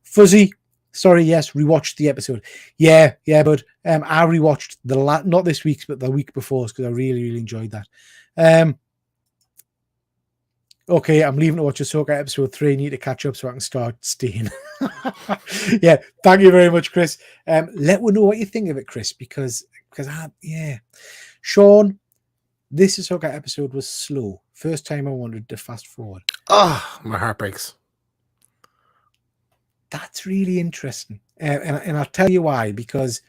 Fuzzy, sorry, yes, rewatched the episode. Yeah, but I rewatched not this week's, but the week before's, because I really enjoyed that. Okay, I'm leaving to watch Ahsoka episode 3. Need to catch up so I can start staying. Yeah, thank you very much, Chris. Let me know what you think of it, Chris, because yeah. Sean, this Ahsoka episode was slow. First time I wanted to fast forward. Oh, my heart breaks. That's really interesting. And I'll tell you why, because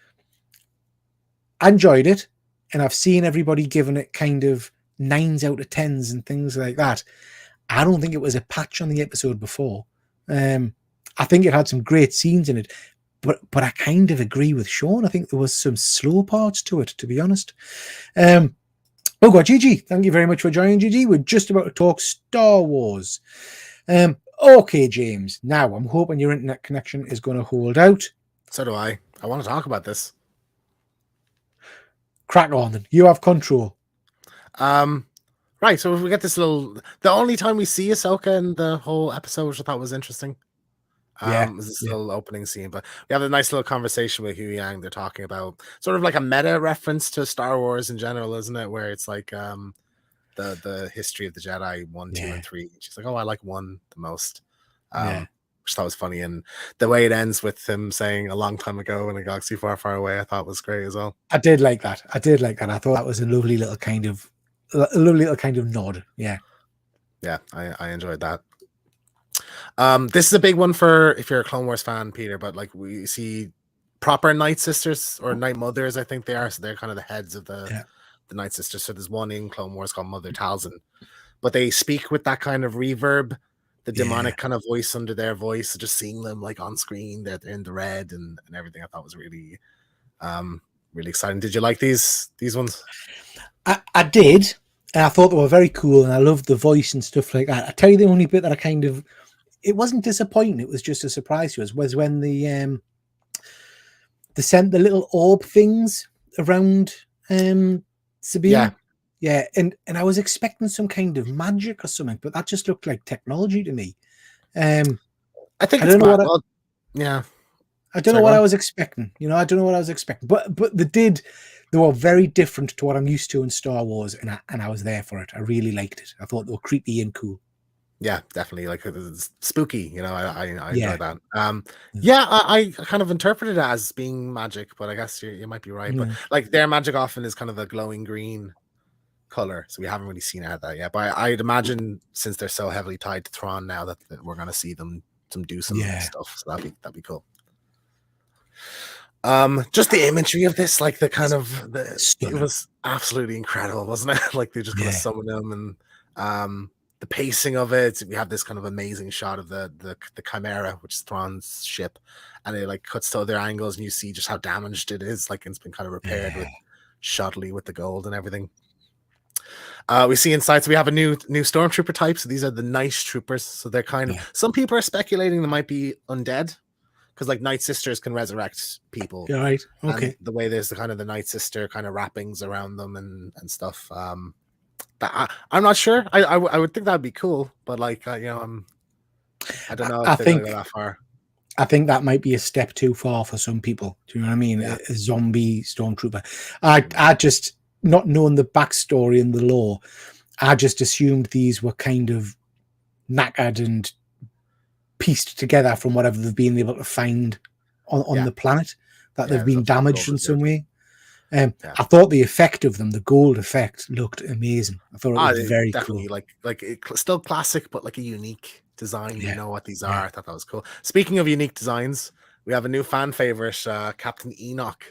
I enjoyed it, and I've seen everybody giving it kind of 9s out of 10s and things like that. I don't think it was a patch on the episode before. I think it had some great scenes in it, but I kind of agree with Sean. I think there was some slow parts to it, to be honest. Oh God, Gigi, thank you very much for joining, Gigi. We're just about to talk Star Wars. Okay, James. Now I'm hoping your internet connection is going to hold out. So do I. I want to talk about this. Crack on then. You have control. Right. So we get this little. The only time we see Ahsoka in the whole episode, which I thought was interesting. Yeah. Was this Yeah. little opening scene, but we have a nice little conversation with Hu Yang. They're talking about sort of like a meta reference to Star Wars in general, isn't it? Where it's like the history of the Jedi 1, 2, Yeah. and 3. She's like, oh, I like 1 the most. Yeah. Which I thought was funny, and the way it ends with him saying a long time ago in a galaxy far, far away, I thought was great as well. I did like that. I thought that was a lovely little kind of nod. Yeah. Yeah, I enjoyed that. This is a big one for if you're a Clone Wars fan, Peter, but like we see proper Night Sisters or Night Mothers, I think they are. So they're kind of the heads of the Night Sisters. So there's one in Clone Wars called Mother Talzin, but they speak with that kind of reverb, the demonic kind of voice under their voice. So just seeing them like on screen, they're in the red and everything, I thought was really really exciting. Did you like these ones? I did, and I thought they were very cool, and I loved the voice and stuff like that. I tell you, the only bit that it wasn't disappointing, it was just a surprise to us, was when they sent the little orb things around Sabine. Yeah, and I was expecting some kind of magic or something, but that just looked like technology to me. I think I don't know what yeah. I don't know what I was expecting. I don't know what I was expecting. But they were very different to what I'm used to in Star Wars, and I was there for it. I really liked it. I thought they were creepy and cool. Yeah, definitely. Like it's spooky, I enjoy that. Yeah. I kind of interpreted it as being magic, but I guess you might be right. But like their magic often is kind of a glowing green color, so we haven't really seen that yet. But I'd imagine since they're so heavily tied to Thrawn now that we're gonna see them do some stuff. So that'd be cool. Just the imagery of this, like the kind of it was absolutely incredible, wasn't it? Like they just kind of summon them, and the pacing of it. We have this kind of amazing shot of the Chimera, which is Thrawn's ship, and it like cuts to other angles, and you see just how damaged it is. Like it's been kind of repaired with shoddily with the gold and everything. We see inside, so we have a new stormtrooper type. So these are the Night Troopers. So they're kind of some people are speculating they might be undead. Because like Night Sisters can resurrect people, right? Okay. And the way there's the kind of the Night Sister kind of wrappings around them and stuff. That I'm not sure. I would think that'd be cool, but like I don't know if they're gonna go that far. I think that might be a step too far for some people. Do you know what I mean? Yeah. A zombie stormtrooper. I just, not knowing the backstory and the lore, I just assumed these were kind of knackered and pieced together from whatever they've been able to find on the planet, that they've been damaged in some way. I thought the effect of them, the gold effect, looked amazing. I thought it was very cool. Like still classic, but like a unique design. You know what these are. I thought that was cool. Speaking of unique designs, we have a new fan favorite, Captain Enoch.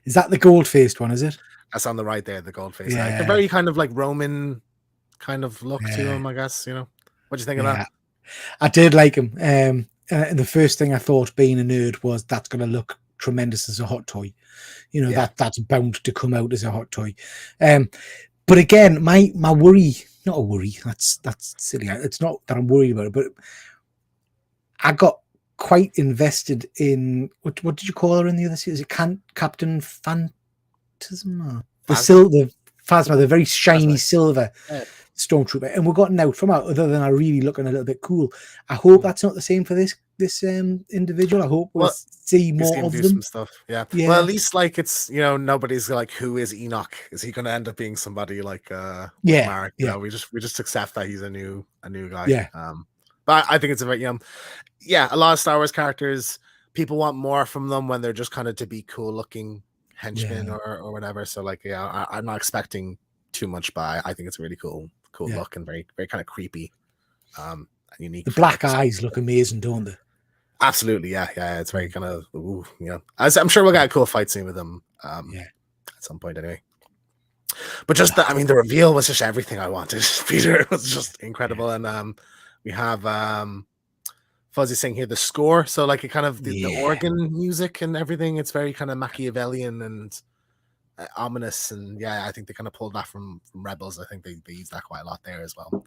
Is that the gold-faced one? Is it? That's on the right there, the gold-faced. Like a very kind of like Roman kind of look to him, I guess. What do you think of that? I did like him. And the first thing I thought, being a nerd, was that's going to look tremendous as a hot toy. That's bound to come out as a hot toy. But again, my worry, not a worry, that's silly. It's not that I'm worried about it, but I got quite invested in what did you call her in the other series? Is it Captain Phantasma? The Phasma, the very shiny silver stormtrooper, and we've gotten out from out, other than I really looking a little bit cool. I hope that's not the same for this individual. I hope we'll see more of them. Some stuff. Yeah. Well, at least like it's nobody's like, who is Enoch? Is he going to end up being somebody like Mark? We just accept that he's a new guy. Yeah. But I think it's a very a lot of Star Wars characters, people want more from them when they're just kind of to be cool looking henchmen or whatever. So like I'm not expecting too much, but I think it's a really cool look and very, very kind of creepy and unique. The black eyes look amazing, don't they? Absolutely, yeah. It's very kind of I'm sure we'll get a cool fight scene with them at some point anyway. But just the reveal was just everything I wanted. Peter, it was just incredible. And we have Fuzzy saying here the score, so like it kind of the organ music and everything, it's very kind of Machiavellian and ominous, and I think they kind of pulled that from Rebels. I think they used that quite a lot there as well.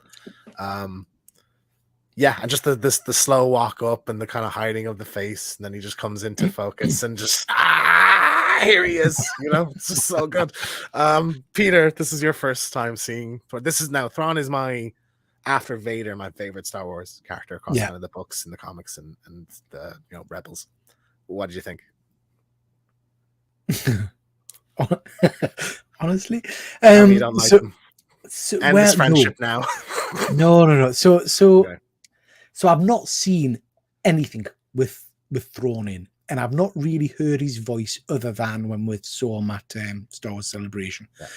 Yeah, and just the slow walk up and the kind of hiding of the face, and then he just comes into focus and just here he is. It's just so good. Peter, this is your first time seeing. This is now Thrawn is my after Vader, my favorite Star Wars character across kind of the books and the comics and the Rebels. What did you think? Honestly, you don't like him. End this friendship now. No. So I've not seen anything with Thrawn in, and I've not really heard his voice other than when we saw him at Star Wars Celebration. Yeah.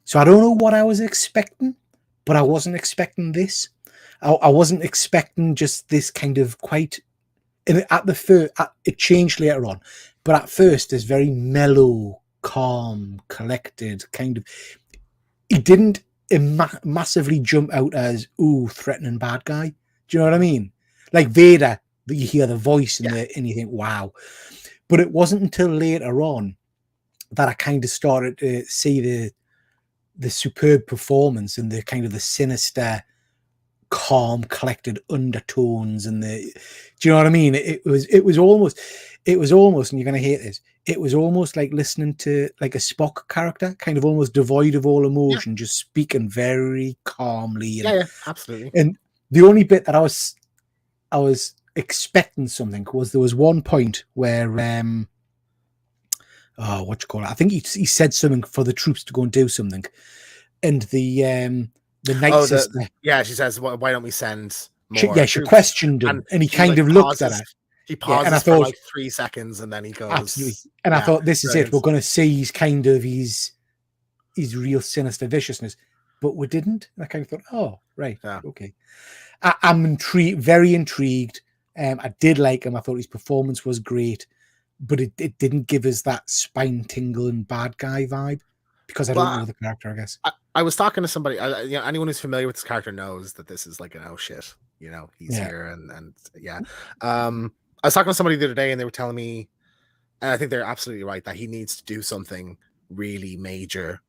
So I don't know what I was expecting, but I wasn't expecting this. I wasn't expecting just this kind of quite. At the first, it changed later on, but at first, this very mellow, calm, collected kind of. He didn't massively jump out as threatening bad guy. Do you know what I mean? Like Vader, you hear the voice and you think, wow. But it wasn't until later on that I kind of started to see the superb performance and the kind of the sinister, calm, collected undertones and do you know what I mean? It was almost, and you're gonna hate this. It was almost like listening to like a Spock character, kind of almost devoid of all emotion, just speaking very calmly. Yeah, absolutely. And the only bit that I was expecting something was there was one point where what you call it? I think he said something for the troops to go and do something, and the night sister. She says, "Why don't we send more?" She questioned him, and he kind of looked at her. He pauses and I thought, for like 3 seconds, and then he goes. Absolutely, and I thought, this is it. We're going to see his real sinister viciousness, but we didn't. And I kind of thought, oh, right, okay. I'm intrigued, very intrigued. I did like him. I thought his performance was great, but it didn't give us that spine-tingling bad guy vibe because I don't know the character, I guess. I was talking to somebody, anyone who's familiar with this character knows that this is like an oh shit, he's here and I was talking to somebody the other day and they were telling me, and I think they're absolutely right, that he needs to do something really major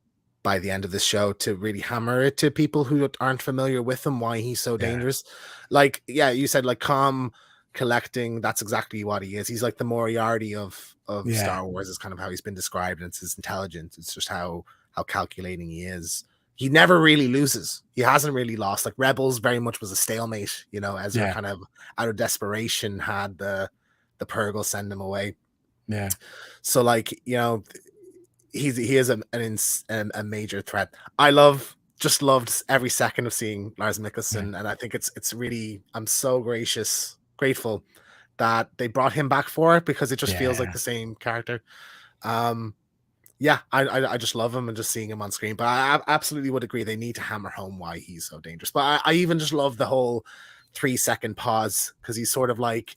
by the end of this show to really hammer it to people who aren't familiar with him, why he's so dangerous. Like, you said like calm, collecting, that's exactly what he is. He's like the Moriarty of Star Wars is kind of how he's been described, and it's his intelligence. It's just how calculating he is. He never really loses. He hasn't really lost. Like Rebels very much was a stalemate, Ezra kind of out of desperation had the Purgle send him away. Yeah. So like, he is a major threat. I just loved every second of seeing Lars Mikkelsen, and I think it's really, I'm so grateful that they brought him back for it, because it just feels like the same character. I just love him and just seeing him on screen. But I absolutely would agree they need to hammer home why he's so dangerous. But I even just love the whole 3-second pause, because he's sort of like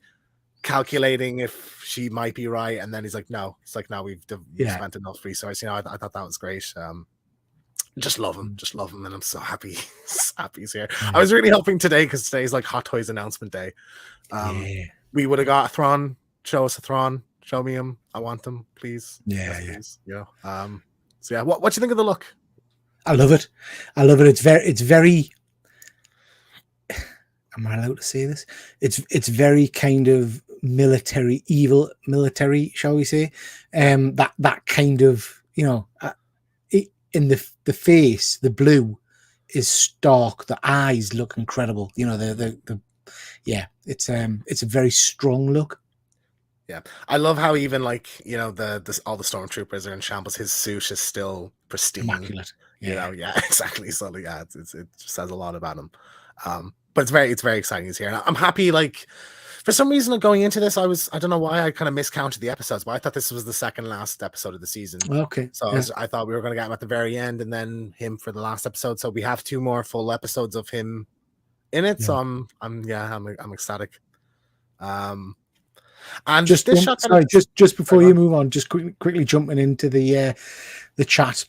calculating if she might be right, and then he's like, no. It's like, no, we've spent enough resource. I thought that was great. Just love him, and I'm so happy he's here. I was really hoping today, because today's like Hot Toys announcement day. We would have got a Thrawn. Show us a Thrawn. Show me him. I want them, please. Please. So what do you think of the look? I love it. It's very. Am I allowed to say this? It's very kind of military, shall we say? That kind of, in the face, the blue is stark. The eyes look incredible. It's a very strong look. Yeah, I love how even like all the stormtroopers are in shambles. His suit is still pristine, immaculate. Exactly. So it just says a lot about him. But it's very exciting he's here, and I'm happy. Like for some reason, going into this, I don't know why I kind of miscounted the episodes, but I thought this was the second last episode of the season. Okay, so I thought we were going to get him at the very end, and then him for the last episode. So we have 2 more full episodes of him in it. So I'm ecstatic. And just before you move on, just quickly jumping into the chat.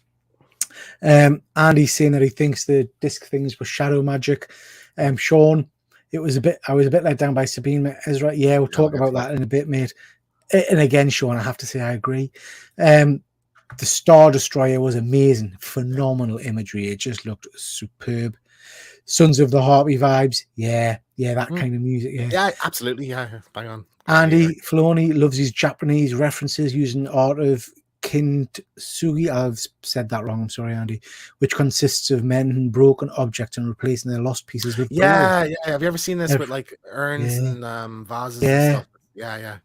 Andy's saying that he thinks the disc things were shadow magic. Sean, I was a bit let down by Sabine Ezra. Yeah, we'll talk about that in a bit, mate. And again, Sean, I have to say I agree. The Star Destroyer was amazing, phenomenal imagery. It just looked superb. Sons of the Harpy vibes. Yeah, that Mm. kind of music. Yeah. Yeah, absolutely. Yeah, bang on. Andy Filoni loves his Japanese references using art of kintsugi. I've said that wrong. I'm sorry, Andy. Which consists of men and broken objects and replacing their lost pieces with gold. Yeah. Have you ever seen this Yeah. with like urns Yeah. and vases and Yeah. stuff? Yeah.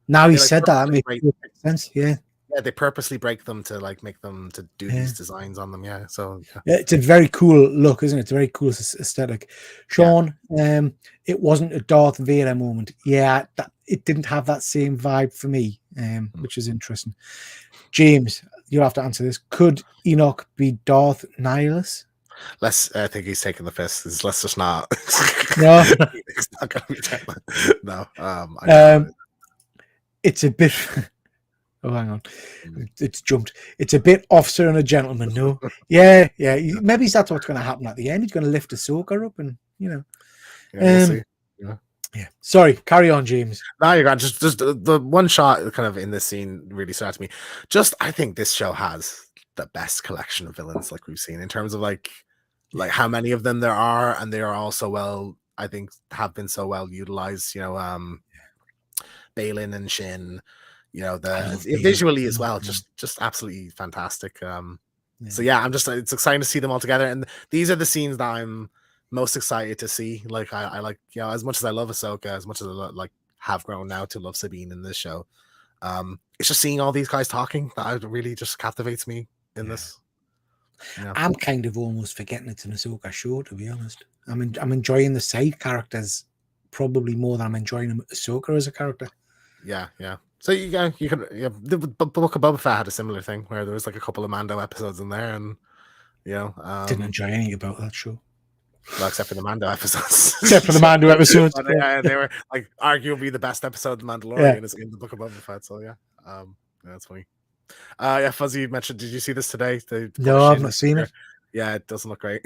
Now They he like said that, it purposely makes sense. Yeah. Yeah, they purposely break them to like make them to do Yeah. these designs on them. Yeah, so Yeah, it's a very cool look, isn't it? It's a very cool aesthetic. Sean, it wasn't a Darth Vader moment. Yeah, it didn't have that same vibe for me, which is interesting. James, you'll have to answer this. Could Enoch be Darth Nihilus? I think he's taking the piss. Let's just not. No. He's not going to be taking No. It's a bit. Oh, hang on. It's jumped. It's a bit officer and a gentleman, no? Yeah. Maybe that's what's going to happen at the end. He's going to lift Ahsoka up and, Yeah, we'll see. Yeah. Sorry, carry on, James. No, you're gone. Just the one shot kind of in this scene really stood out to me. I think this show has the best collection of villains like we've seen in terms of like how many of them there are, and they are all so well, I think, have been so well utilized. Balin and Shin. Visually as well, just absolutely fantastic. So yeah, it's exciting to see them all together, and these are the scenes that I'm most excited to see. Like I like, as much as I love Ahsoka, as much as I have grown now to love Sabine in this show, it's just seeing all these guys talking that really just captivates me in this. I'm kind of almost forgetting it's an Ahsoka show, to be honest. I'm enjoying the side characters probably more than I'm enjoying Ahsoka as a character. Yeah. So you can the Book of Boba Fett had a similar thing where there was like a couple of Mando episodes in there, and didn't enjoy anything about that show. Well, except for the Mando episodes. Except for the Mando episodes. They were like arguably the best episode of The Mandalorian is in the Book of Boba Fett. So that's funny. Fuzzy mentioned. Did you see this today? No, I've not seen it. Yeah, it doesn't look great.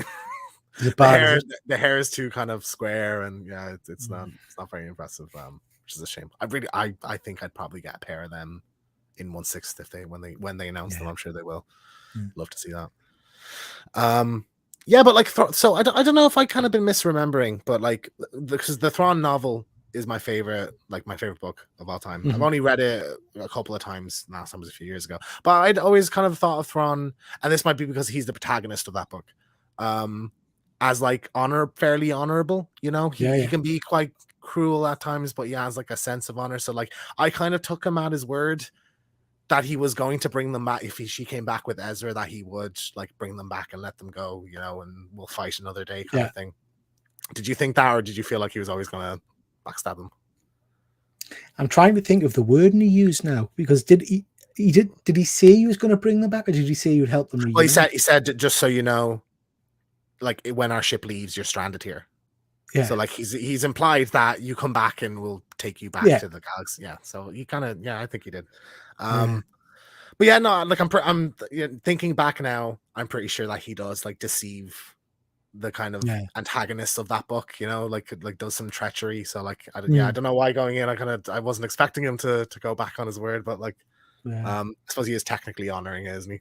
Is it bad? The hair is too kind of square, and it's not very impressive. Which is a shame. I think I'd probably get a pair of them in 1/6 if when they announce them. I'm sure they will. Love to see that. But like, so I don't know if I kind of been misremembering, but like, because the Thrawn novel is my favorite book of all time. I've only read it a couple of times. Last time was a few years ago, but I'd always kind of thought of Thrawn, and this might be because he's the protagonist of that book, as like fairly honorable. He can be quite cruel at times, but he has like a sense of honor. So like, I kind of took him at his word that he was going to bring them back if she came back with Ezra, that he would like bring them back and let them go, and we'll fight another day kind of thing. Did you think that, or did you feel like he was always going to backstab them? I'm trying to think of the wording he used now, because did he say he was going to bring them back, or did he say he would help them reunite? Well, he said just so you know, like when our ship leaves, you're stranded here. Yeah. So like he's implied that you come back and we'll take you back to the galaxy. Yeah. So he kind of I think he did. But like I'm thinking back now, I'm pretty sure that he does like deceive the kind of antagonists of that book, like does some treachery. So like I don't know why going in I wasn't expecting him to go back on his word, but like I suppose he is technically honoring it, isn't he?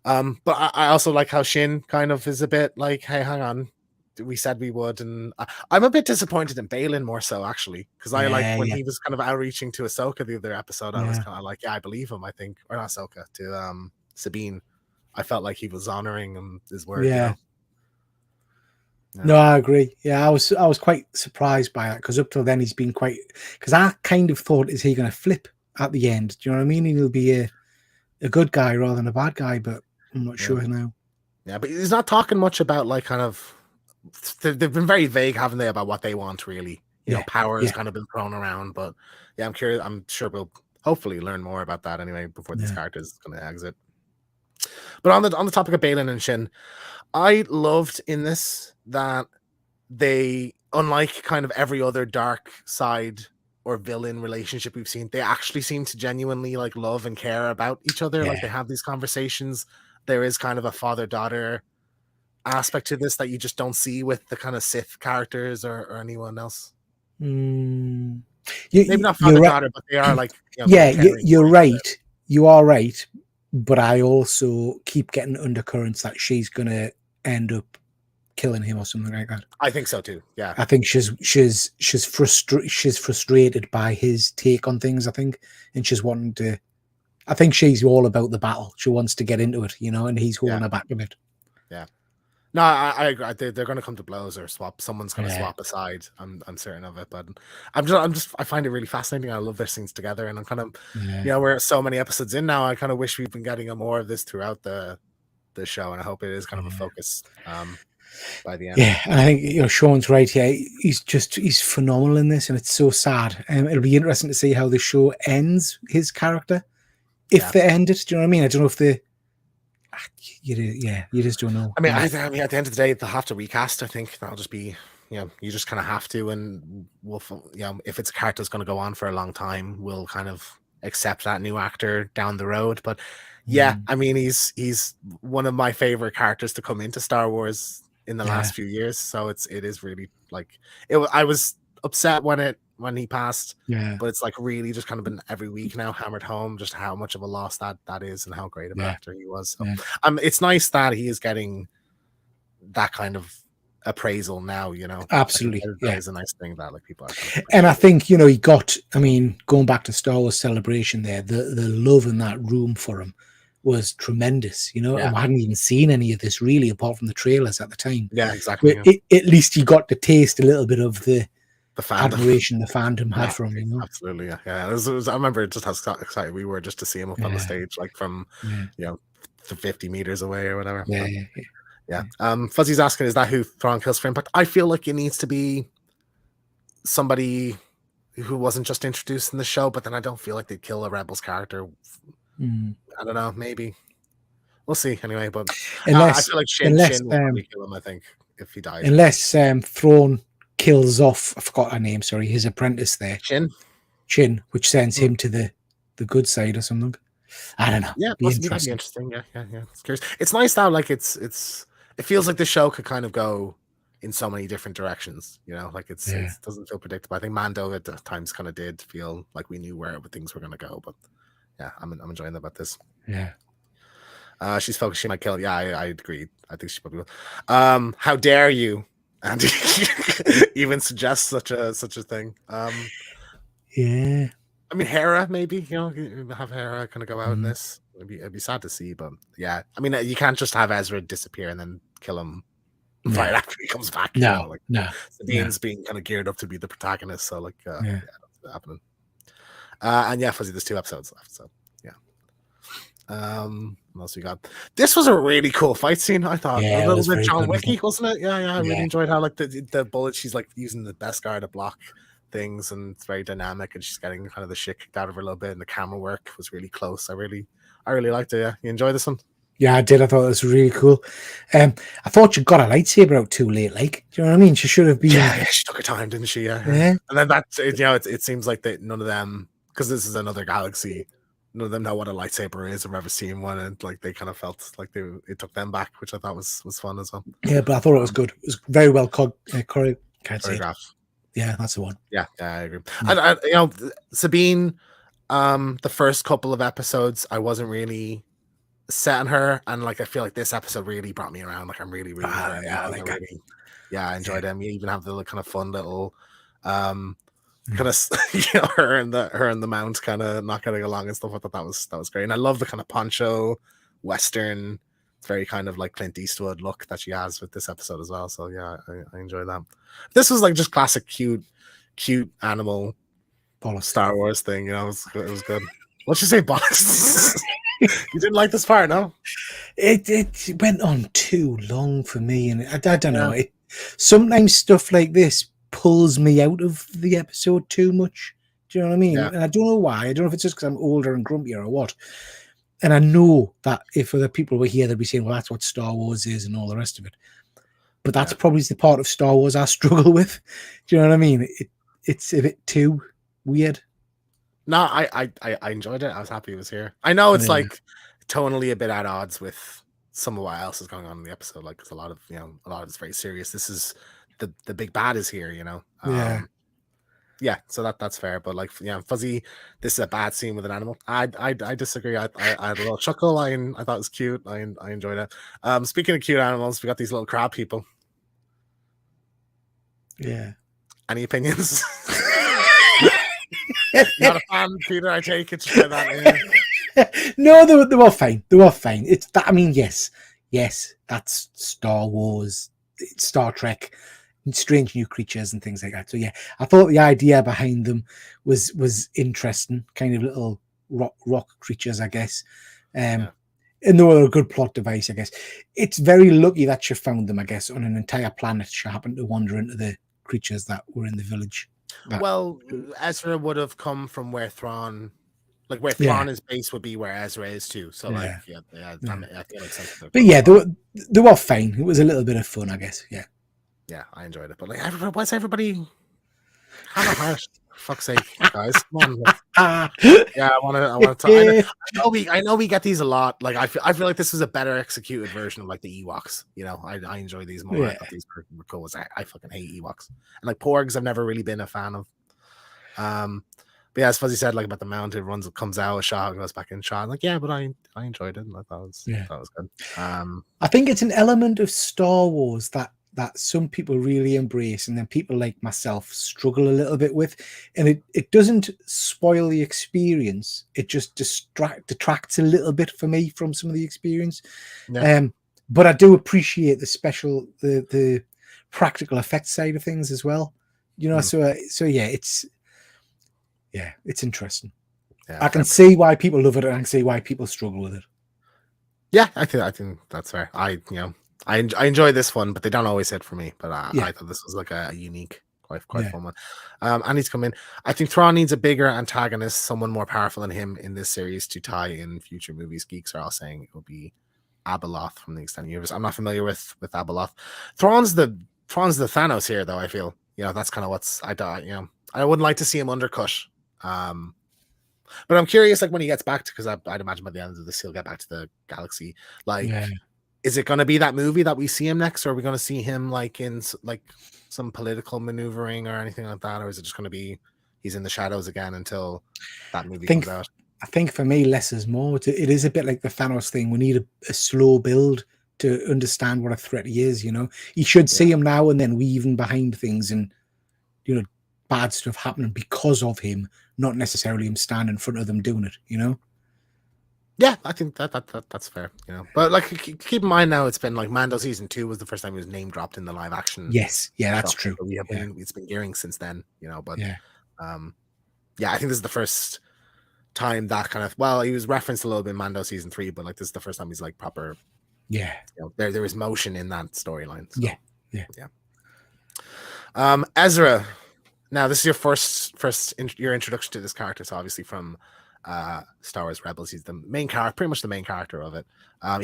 But I also like how Shin kind of is a bit like, hey, hang on, we said we would, and I'm a bit disappointed in Balin more so actually, because I like when he was kind of outreaching to Ahsoka the other episode, I was kind of like, I believe him, I think, or not Ahsoka, to Sabine. I felt like he was honoring his word. No, I agree. I was quite surprised by that, because up till then he's been because I kind of thought, is he going to flip at the end? Do you know what I mean? He'll be a good guy rather than a bad guy, but I'm not sure now. Yeah, but he's not talking much about like kind of. They've been very vague, haven't they, about what they want really? Power has kind of been thrown around, but I'm curious. I'm sure we'll hopefully learn more about that anyway before this character is going to exit. But on the topic of Balin and Shin, I loved in this that they, unlike kind of every other dark side or villain relationship we've seen, they actually seem to genuinely like love and care about each other. Like they have these conversations. There is kind of a father-daughter aspect to this that you just don't see with the kind of Sith characters or anyone else. Maybe not father-daughter, but they are like you're right. You are right, but I also keep getting undercurrents that she's gonna end up killing him or something like that. I think so too. Yeah. I think she's frustrated by his take on things. I think, and she's wanting to. I think she's all about the battle. She wants to get into it, and he's holding her back a bit. Yeah. No, I agree. They're going to come to blows or swap. Someone's going to Yeah. swap aside. I'm certain of it. But I find it really fascinating. I love their scenes together, and I'm kind of, we're so many episodes in now. I kind of wish we've been getting more of this throughout the show, and I hope it is kind of a focus by the end. Yeah, and I think Sean's right here. He's phenomenal in this, and it's so sad. It'll be interesting to see how the show ends his character, if they end it. Do you know what I mean? I don't know if they. You just don't know. I mean, at the end of the day, they'll have to recast. I think that'll just be, you just kind of have to, and we'll, if it's a character that's going to go on for a long time, we'll kind of accept that new actor down the road. But I mean, he's one of my favorite characters to come into Star Wars in the last few years. So it is really like it. I was upset when he passed, but it's like really just kind of been every week now hammered home just how much of a loss that is and how great of an actor he was. So, it's nice that he is getting that kind of appraisal now. Absolutely, that is a nice thing that like people are. And I think he got. I mean, going back to Star Wars Celebration, there the love in that room for him was tremendous. And I hadn't even seen any of this really apart from the trailers at the time. Yeah, exactly. At least you got to taste a little bit of the fandom. Admiration the fandom had from him. Absolutely, yeah. I remember just how excited we were just to see him up on the stage, like from 50 meters away or whatever. Yeah. Fuzzy's asking, is that who Thrawn kills for Impact? I feel like it needs to be somebody who wasn't just introduced in the show, but then I don't feel like they'd kill a Rebels character. I don't know, maybe we'll see anyway. But I feel like Shin will probably kill him. I think if he dies, unless Thrawn kills off, I forgot her name, sorry, his apprentice there, Chin, which sends him to the good side or something. I don't know. Yeah, that'd be interesting. Yeah. It's curious. It's nice now. Like it feels like the show could kind of go in so many different directions. Like it doesn't feel predictable. I think Mando at times kind of did feel like we knew where things were going to go. But yeah, I'm enjoying about this. Yeah. She's focused. She might kill. Yeah, I agree. I think she probably will. How dare you? And even suggest such a thing. Yeah. I mean, Hera, maybe have Hera kind of go out in this. It'd be sad to see, but yeah. I mean, you can't just have Ezra disappear and then kill him right after he comes back. No. Sabine's being kind of geared up to be the protagonist, so like, that's happening. And Fuzzy, there's 2 episodes left, so yeah. What else we got? This was a really cool fight scene, I thought. A little bit John Wicky, wasn't it? Yeah, I really enjoyed how like the bullet, she's like using the Beskar to block things, and it's very dynamic, and she's getting kind of the shit kicked out of her a little bit, and the camera work was really close. I really liked it. Yeah, you enjoyed this one? Yeah, I did. I thought it was really cool. I thought she got a lightsaber out too late. Like, do you know what I mean? She should have been. Yeah, she took her time, didn't she? Yeah. And then it seems like that none of them, because this is another galaxy, none of them know what a lightsaber is or ever seen one, and like they kind of felt like it took them back, which I thought was fun as well. Yeah, but I thought it was good. It was very well choreographed. Yeah, that's the one. Yeah, I agree. And Sabine, the first couple of episodes, I wasn't really set on her, and like I feel like this episode really brought me around. Like I'm really I enjoyed them. You even have the kind of fun little kind of her and the mount kind of not getting along and stuff. I thought that was great, and I love the kind of poncho western. It's very kind of like Clint Eastwood look that she has with this episode as well. So yeah, I enjoyed that. This was like just classic cute animal Star Wars thing. It was good. What'd you say, bollocks? You didn't like this part, no? It went on too long for me, and I don't know. Sometimes stuff like this pulls me out of the episode too much. Do you know what I mean? Yeah. And I don't know why. I don't know if it's just because I'm older and grumpier or what. And I know that if other people were here, they'd be saying, well, that's what Star Wars is and all the rest of it. But that's probably the part of Star Wars I struggle with. Do you know what I mean? It's a bit too weird. No, I enjoyed it. I was happy it was here. I know it's like tonally a bit at odds with some of what else is going on in the episode. Like, because a lot of it's very serious. This is the big bad is here, Yeah, so that's fair, but like, Fuzzy, this is a bad scene with an animal. I disagree. I had a little chuckle. I thought it was cute. I enjoyed it. Speaking of cute animals, we got these little crab people. Yeah. Any opinions? Not a fan, Peter. I take it. Just get that in. No, they were fine. They were fine. It's that. I mean, yes, that's Star Wars, Star Trek, strange new creatures and things like that. So yeah, I thought the idea behind them was interesting. Kind of little rock creatures, I guess. Yeah. And they were a good plot device, I guess. It's very lucky that she found them, I guess, on an entire planet. She happened to wander into the creatures that were in the village. Well, Ezra would have come from where Thrawn, like where Yeah. Thrawn is based, would be where Ezra is too. So, like, yeah. That makes sense. But yeah, they were fine. It was a little bit of fun, I guess. Yeah. Yeah, I enjoyed it. But like, why's everybody have a heart? For fuck's sake, guys! Come on. Yeah, I want to. I know we get these a lot. Like, I feel like this was a better executed version of like the Ewoks. You know, I enjoy these more. Yeah. I thought these were cool. I fucking hate Ewoks, and like Porgs, I've never really been a fan of. But yeah, as Fuzzy said, like about the mount, it comes out a shot, goes back in shot. Like, yeah, but I enjoyed it. And I thought it was good. I think it's an element of Star Wars that some people really embrace, and then people like myself struggle a little bit with. And it doesn't spoil the experience; it just detracts a little bit for me from some of the experience. Yeah. But I do appreciate the practical effects side of things as well. You know, so yeah, it's interesting. Yeah, I can see why people love it, and I can see why people struggle with it. Yeah, I think that's fair. I enjoy this one, but they don't always hit for me. But I thought this was like a unique, quite fun one. And he's come in. I think Thrawn needs a bigger antagonist, someone more powerful than him in this series to tie in future movies. Geeks are all saying it will be Abeloth from the extended universe. I'm not familiar with Abeloth. Thrawn's the Thanos here, though. I feel that's kind of what's I wouldn't like to see him undercut. But I'm curious, like when he gets back to, because I'd imagine by the end of this he'll get back to the galaxy. Like, is it going to be that movie that we see him next, or are we going to see him like in like some political maneuvering or anything like that, or is it just going to be he's in the shadows again until that movie comes out? I think for me, less is more. It is a bit like the Thanos thing. We need a slow build to understand what a threat he is. You know, you should see him now and then weaving behind things, and bad stuff happening because of him, not necessarily him standing in front of them doing it. Yeah, I think that's fair. But like keep in mind now, it's been like Mando season 2 was the first time he was name dropped in the live action. Yes, yeah, that's true. So it's been gearing since then. But I think this is the first time that kind of he was referenced a little bit in Mando season 3, but like this is the first time he's like proper. Yeah, there is motion in that storyline. So, yeah. Ezra. Now, this is your first your introduction to this character. So obviously from Star Wars Rebels, he's the main character, pretty much the main character of it.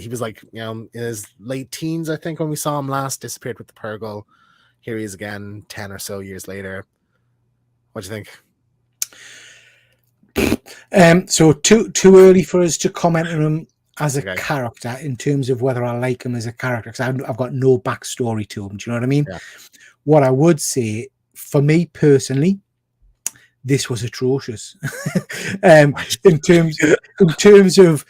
He was like, in his late teens, I think, when we saw him last, disappeared with the Purgle. Here he is again, 10 or so years later. What do you think? So too early for us to comment on him as a character in terms of whether I like him as a character, because I've got no backstory to him. Do you know what I mean? Yeah. What I would say, for me personally, this was atrocious. in terms of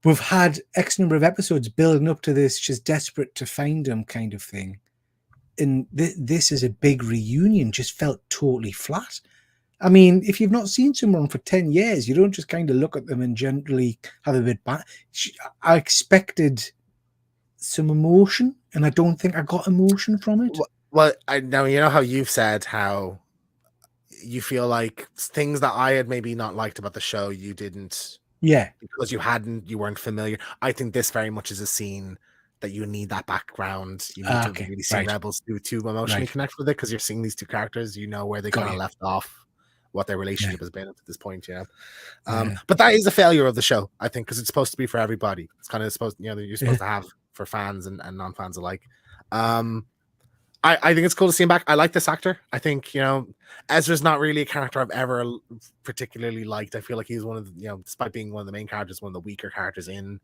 we've had X number of episodes building up to this, just desperate to find him kind of thing, and this is a big reunion. Just felt totally flat. I mean, if you've not seen someone for 10 years, you don't just kind of look at them and generally have a bit bad. I expected some emotion, and I don't think I got emotion from it. Well, I know how you've said how you feel like things that I had maybe not liked about the show, you didn't. Yeah. Because you weren't familiar. I think this very much is a scene that you need that background. You need to really see Rebels to emotionally connect with it, because you're seeing these two characters, where they kind of left off, what their relationship has been up to this point. But that is a failure of the show, I think, because it's supposed to be for everybody. It's kind of supposed, you're supposed to have for fans and non-fans alike. I think it's cool to see him back. I like this actor. I think, Ezra's not really a character I've ever particularly liked. I feel like he's one of the, despite being one of the main characters, one of the weaker characters in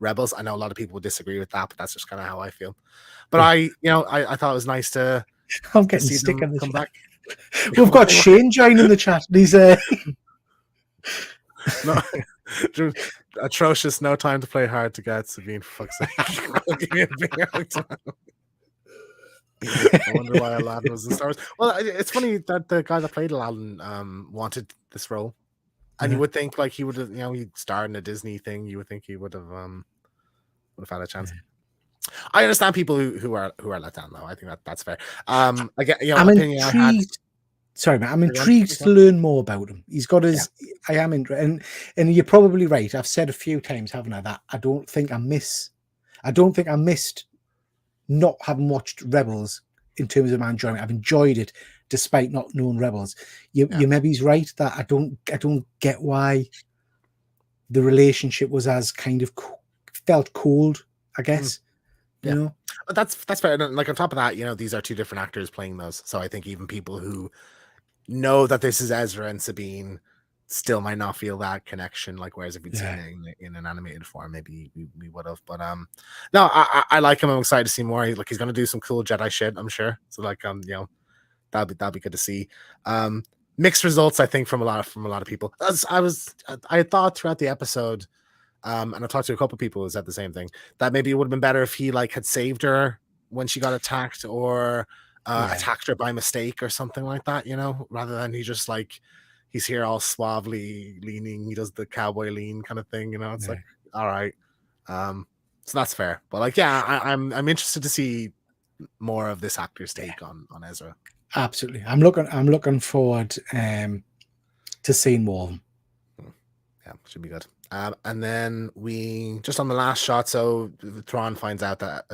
Rebels. I know a lot of people would disagree with that, but that's just kind of how I feel. But I thought it was nice to I'm getting stick in the come chat. back. We've got Shane joining the chat. He's no, atrocious. No time to play hard to get, Sabine, for fuck's sake. I wonder why Aladdin was in Star Wars. Well, it's funny that the guy that played Aladdin wanted this role, and you would think like he would have, he starred in a Disney thing. You would think he would have had a chance. I understand people who are let down though. I think that's fair. Again, I'm opinion I had. intrigued. Sorry, man. I'm You're on, intrigued you're to on. learn more about him. He's got his. I am interested, and you're probably right. I've said a few times, haven't I, that I don't think I missed not having watched Rebels in terms of my enjoyment. I've enjoyed it despite not knowing Rebels. You maybe's right that I don't get why the relationship was as kind of felt cold, I guess. You know, but that's fair. And like on top of that, these are two different actors playing those. So I think even people who know that this is Ezra and Sabine still might not feel that connection. Like whereas if we'd seen it in an animated form, maybe we would have. But no, I like him. I'm excited to see more. Like he's gonna do some cool Jedi shit, I'm sure. So like that'll be good to see. Mixed results, I think, from a lot of people. I thought throughout the episode. And I talked to a couple of people who said the same thing, that maybe it would have been better if he like had saved her when she got attacked or attacked her by mistake or something like that, rather than he just like he's here all suavely leaning, he does the cowboy lean kind of thing, it's like, all right. So that's fair. But like, I'm interested to see more of this actor's take on Ezra. Absolutely. I'm looking forward to seeing more of him. Yeah, should be good. And then we just on the last shot, so Thrawn finds out that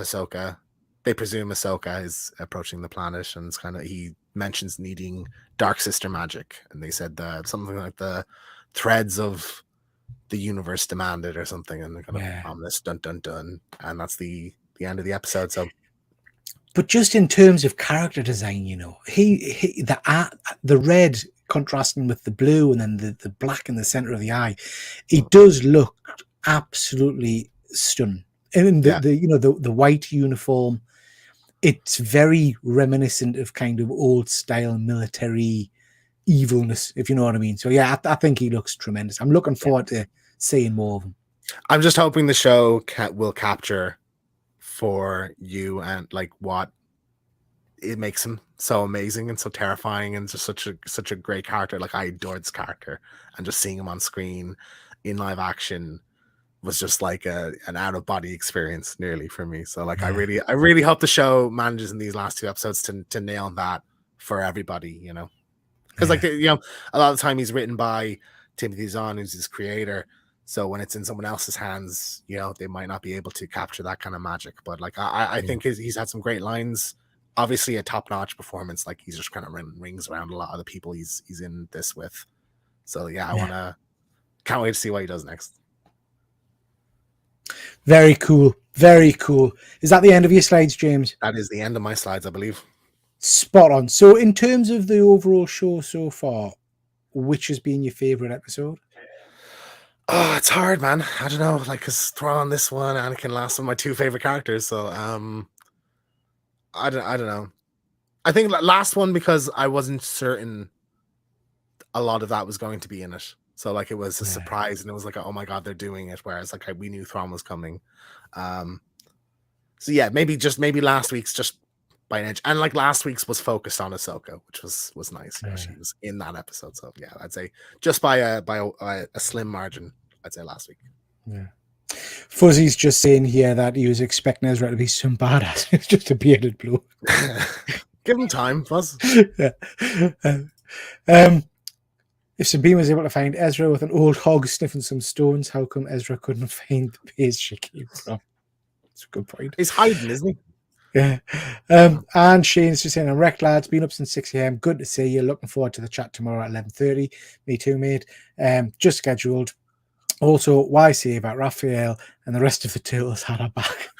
they presume Ahsoka is approaching the planet, and it's kind of, he mentions needing Dark Sister magic, and they said that something like the threads of the universe demanded or something, and they're kind of ominous, dun dun dun, and that's the end of the episode. So, but just in terms of character design, the red contrasting with the blue and then the black in the center of the eye, it does look absolutely stunning. And the white uniform, it's very reminiscent of kind of old style military evilness, if you know what I mean. So yeah, I think he looks tremendous. I'm looking forward to seeing more of him. I'm just hoping the show will capture for you and like what it makes him so amazing and so terrifying and just such a great character. Like I adored this character, and just seeing him on screen in live action was just like an out of body experience nearly for me. So like I really hope the show manages in these last two episodes to nail that for everybody, because like a lot of the time he's written by Timothy Zahn, who's his creator. So when it's in someone else's hands, they might not be able to capture that kind of magic. But like I think he's had some great lines. Obviously a top-notch performance. Like he's just kind of rings around a lot of the people he's in this with. So can't wait to see what he does next. Very cool. Is that the end of your slides, James? That is the end of my slides, I believe. Spot on. So in terms of the overall show so far, which has been your favorite episode? Oh, it's hard, man. I don't know, like, because Thrawn, this one, Anakin, last one, my two favorite characters. So I don't know. I think last one because I wasn't certain a lot of that was going to be in it. So like it was a surprise, and it was like, oh my god, they're doing it. Whereas like we knew Thrawn was coming. So yeah, maybe last week's just by an edge, and like last week's was focused on Ahsoka, which was nice. She was in that episode. So yeah, I'd say just by a slim margin, I'd say last week. Yeah. Fuzzy's just saying here that he was expecting Ezra to be some badass. It's just a bearded bloke. Give him time, Fuzz. If Sabine was able to find Ezra with an old hog sniffing some stones, how come Ezra couldn't find the base she came from? That's a good point. He's hiding, isn't he? Yeah. And Shane's just saying, I'm wrecked, lads. Been up since 6 a.m. Good to see you. Looking forward to the chat tomorrow at 11:30. Me too, mate. Just scheduled. Also, why say about Raphael and the rest of the turtles had our back?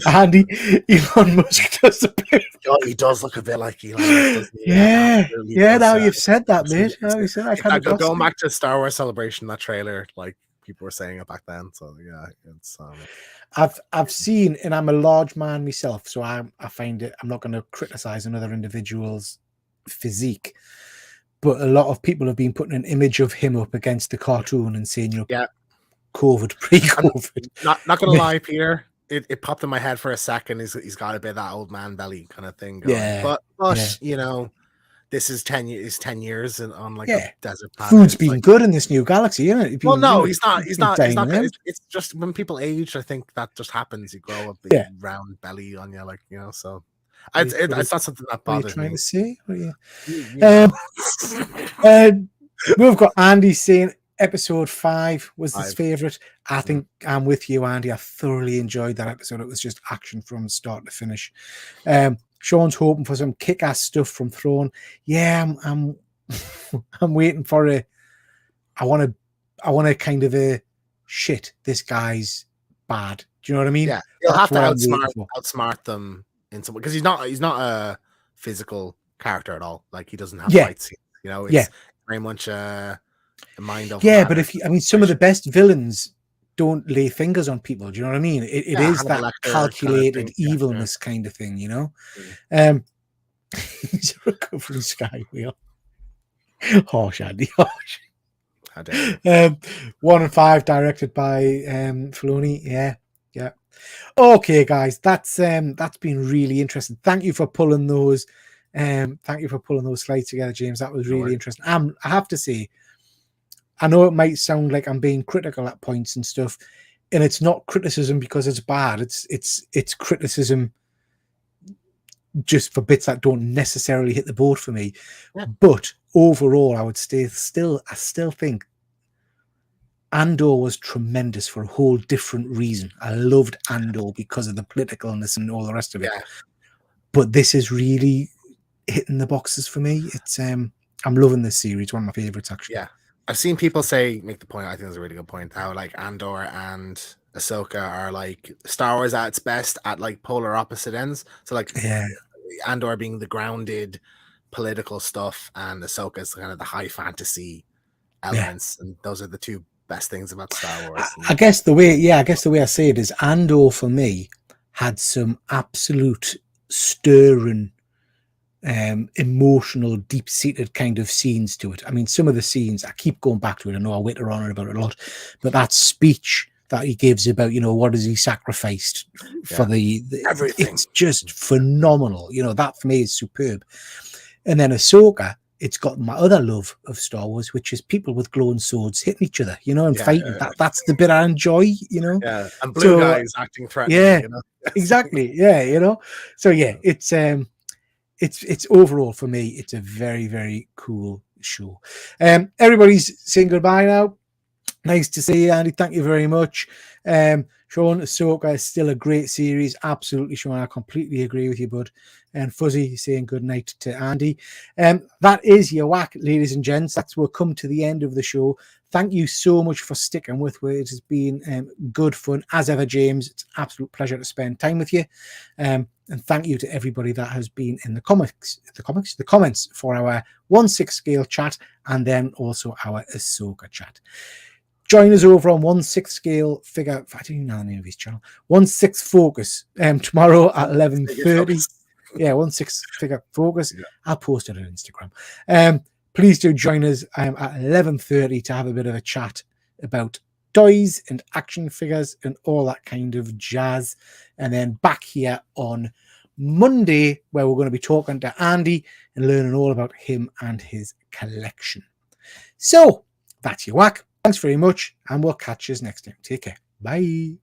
Andy, Elon Musk does a bit. He does look a bit like Elon Musk, doesn't he? Yeah. Now you've said that, mate. Now you said I going back to Star Wars Celebration, that trailer, like people were saying it back then. So yeah, it's. I've seen, and I'm a large man myself, so I find it. I'm not going to criticize another individual's physique. But a lot of people have been putting an image of him up against the cartoon and saying, COVID, pre-COVID. Not going to lie, Peter. it popped in my head for a second. He's got a bit of that old man belly kind of thing going. Yeah, But yeah, you know, this is 10 years on like a yeah. desert planet. Food's It's been like, good in this new galaxy, isn't it? It's well, been, no, he's not. it's He's been not. He's dining not. out. It's just when people age, I think that just happens. You grow a Yeah. big round belly on you, like, you know. So What it's not something that are you bothers trying me. to say? What are you? You know. We've got Andy saying episode 5 was his 5. favorite. I think I'm with you, Andy. I thoroughly enjoyed that episode. It was just action from start to finish. Sean's hoping for some kick-ass stuff from Throne. Yeah, I'm I'm waiting for a. I want to kind of a shit. This guy's bad. Do you know what I mean? Yeah, he'll have to what I'm waiting for. outsmart them in some, because he's not a physical character at all. Like, he doesn't have Yeah. fight scenes. You know, it's Yeah. very much a mind over Yeah, matter but some of the best villains don't lay fingers on people. Do you know what I mean? It Yeah, is Hannibal that Lecter kind of calculated thing. Yeah, evilness kind of thing, you know? yeah. He's a recovering sky wheel. Harsh, Andy. Harsh. How dare you. 1 and 5 directed by Filoni. Yeah. Okay, guys, that's been really interesting. Thank you for pulling those. Thank you for pulling those slides together, James. That was really interesting. I have to say, I know it might sound like I'm being critical at points and stuff, and it's not criticism because it's bad. It's criticism just for bits that don't necessarily hit the board for me. Yeah. But overall, I would I still think Andor was tremendous for a whole different reason. I loved Andor because of the politicalness and all the rest of it. Yeah. But this is really hitting the boxes for me. It's I'm loving this series. One of my favorites, actually. Yeah. I've seen people make the point, I think it's a really good point, how like Andor and Ahsoka are like Star Wars at its best at like polar opposite ends. So like Andor being the grounded political stuff, and Ahsoka is kind of the high fantasy elements, and those are the two best things about Star Wars. I guess the way I say it is Andor for me had some absolute stirring, emotional, deep-seated kind of scenes to it. I mean, some of the scenes, I keep going back to it. I know I witter on it about it a lot, but that speech that he gives about, what has he sacrificed for the everything. It's just phenomenal. That for me is superb. And then Ahsoka, it's got my other love of Star Wars, which is people with glowing swords hitting each other, and fighting. That's the bit I enjoy, Yeah, and blue guys acting threatening. Yeah, exactly. Yeah, So yeah, it's overall for me, it's a very, very cool show. Everybody's saying goodbye now. Nice to see you, Andy. Thank you very much. Sean, Ahsoka is still a great series. Absolutely, Sean. I completely agree with you, bud. And Fuzzy saying good night to Andy. That is your whack, ladies and gents. We'll come to the end of the show. Thank you so much for sticking with me. It has been good fun. As ever, James, it's an absolute pleasure to spend time with you. And thank you to everybody that has been in the comments for our 1/6 scale chat, and then also our Ahsoka chat. Join us over on 1/6 scale figure. I don't even know the name of his channel. 1/6 focus. Tomorrow at 11:30. Yeah, 1/6 figure focus. Yeah. I'll post it on Instagram. Please do join us at 11:30 to have a bit of a chat about toys and action figures and all that kind of jazz. And then back here on Monday, where we're going to be talking to Andy and learning all about him and his collection. So that's your whack. Thanks very much, and we'll catch you next time. Take care. Bye.